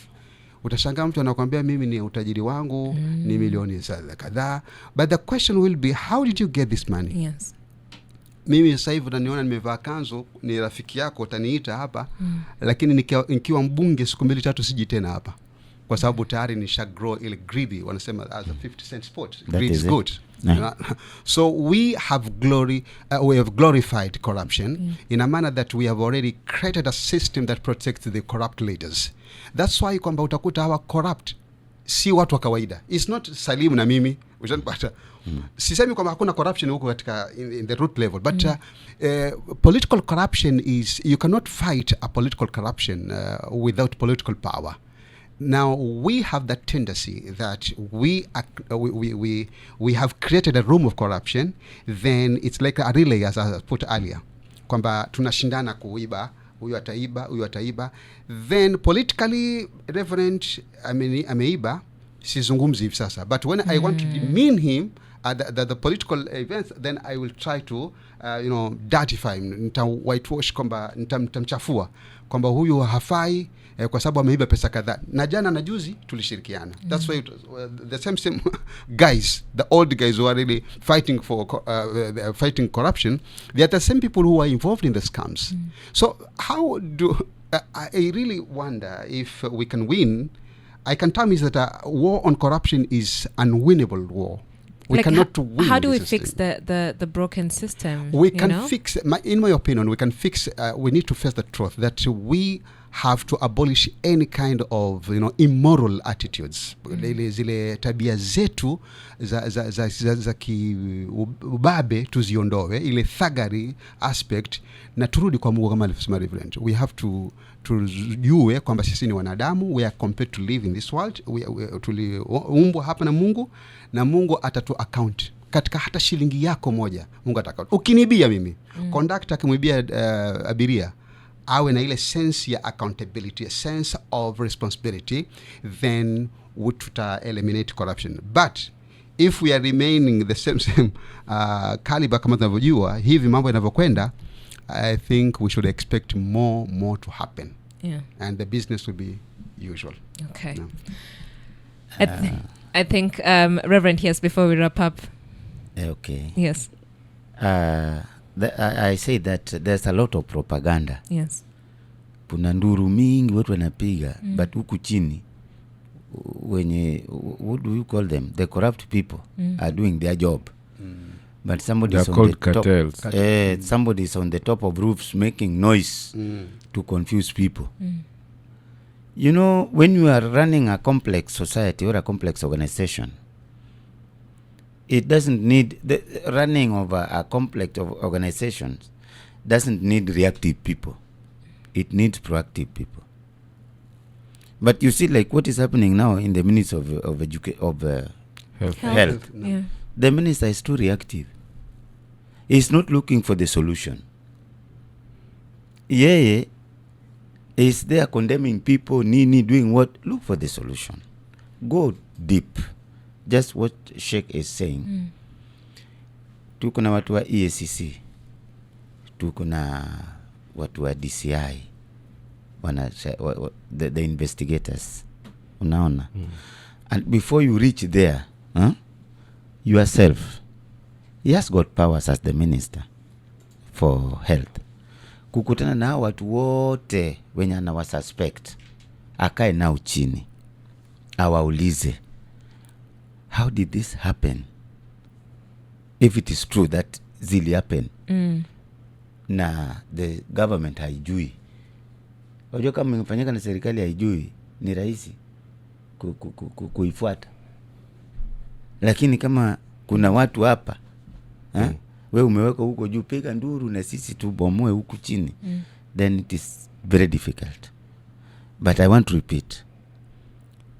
Speaker 2: utashangaa mtu anakuambia mimi ni utajiri wangu ni milioni kadhaa, but the question will be, how did you get this money?
Speaker 1: Yes.
Speaker 2: Mimi sasa hivi unaniona nimevaa kanzu, ni rafiki yako utaniita hapa, lakini nikiwa mbunge siku 2-3 siji tena hapa, kwa sababu tayari nisha grow ile greedy, wanasema as a 50 cent sport. Greed is good. So we have glorified corruption in a manner that we have already created a system that protects the corrupt leaders. That's why kwamba utakuta hawa corrupt si watu wa kawaida. It's not Salim na mimi, ushanipata. Sisemi kwamba hakuna corruption huko katika in the root level, but political corruption is, you cannot fight a political corruption without political power. Now we have that tendency that we have created a room of corruption. Then it's like a relay, as I put earlier, kwamba tunashindana kuiba, huyu ataiba. Then politically Reverend ameiba, sizungumzi hivi sasa, but when I want to demean him at the political events, then I will try to dirtify him, nita whitewash kwamba nitamchafua kwamba huyu hafai kwa sababu ameiba pesa kadhaa, na jana na juzi tulishirikiana. That's why the same guys, the old guys who are really fighting fighting corruption, they are the same people who are involved in the scams. So how do I really wonder if we can win? I can tell me that a war on corruption is unwinnable war. We cannot win.
Speaker 1: How do we fix the broken system?
Speaker 2: We can fix, in my opinion, we can fix, we need to face the truth that we have to abolish any kind of immoral attitudes. Zile tabia zetu za kiubabe tuziondoe, ile thuggery aspect, na turudi kwa Mungu kama alivyosema Reverend. We have to tujue kwamba sisi ni wanadamu, we are compared to live in this world. Tuliumbwa hapa na Mungu atatu account katika hata shilingi yako moja. Mungu ataka. Ukinibia mimi, conductor akimwibia abiria, awe na ile sense ya accountability, a sense of responsibility, then we tuta eliminate corruption. But if we are remaining the same caliber kama tunavyojua hivi mambo yanavyokwenda, I think we should expect more to happen.
Speaker 1: Yeah.
Speaker 2: And the business will be usual.
Speaker 1: Okay.
Speaker 2: No.
Speaker 1: I think Reverend, yes, before we wrap up.
Speaker 3: Okay.
Speaker 1: Yes.
Speaker 3: I say that there's a lot of propaganda.
Speaker 1: Yes.
Speaker 3: Kuna nduru mingi watu wanapiga, but huku chini wenye, what do you call them? The corrupt people are doing their job. But somebody is on the
Speaker 4: cartels.
Speaker 3: top. Somebody is on the top of roofs making noise to confuse people. You know, when you are running a complex society or a complex organization, it doesn't need the running of a complex of organizations doesn't need reactive people. It needs proactive people. But you see, like what is happening now in the minutes of health.
Speaker 1: Yeah.
Speaker 3: the minister is too reactive. He's not looking for the solution. Yeye is there condemning people, nini, doing what? Look for the solution. Go deep. Just what Sheikh is saying. Tuko na watu wa EACC. Tuko na watu wa DCI. The investigators. Unaona? And before you reach there, yourself, he has got powers as the minister for health. Kukutana na watu wote wenye anawasuspect, akae nao chini, awaulize, how did this happen? If it is true that zili happen, na the government haijui. Wajua kama imefanyika na serikali haijui, ni rahisi kuifuata. Lakini kama kuna watu hapa, we umeweka huko juu, piga nduru na sisi tubomoe huku chini, then it is very difficult. But I want to repeat,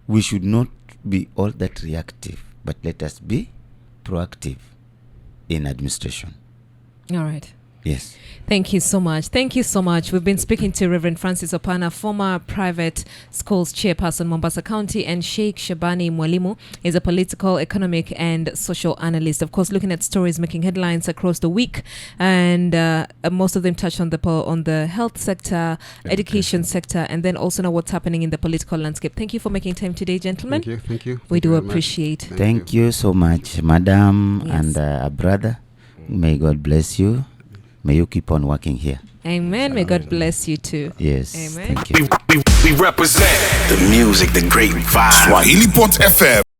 Speaker 3: we should not be all that reactive, but let us be proactive in administration.
Speaker 1: All right.
Speaker 3: Yes.
Speaker 1: Thank you so much. Thank you so much. We've been speaking to Reverend Francis Opana, former private schools chairperson, Mombasa County, and Sheikh Shabani Mwalimu is a political, economic, and social analyst. Of course, looking at stories making headlines across the week, and most of them touched on the health sector, education sector, and then also know what's happening in the political landscape. Thank you for making time today, gentlemen.
Speaker 2: Thank you.
Speaker 1: We do appreciate.
Speaker 3: Thank you so much, madam, and a brother. May God bless you. May you keep on working here.
Speaker 1: Amen. May God bless you too.
Speaker 3: Yes.
Speaker 1: Amen.
Speaker 3: Thank you.
Speaker 5: We represent the music, the great vibe. Swahili Pot FM.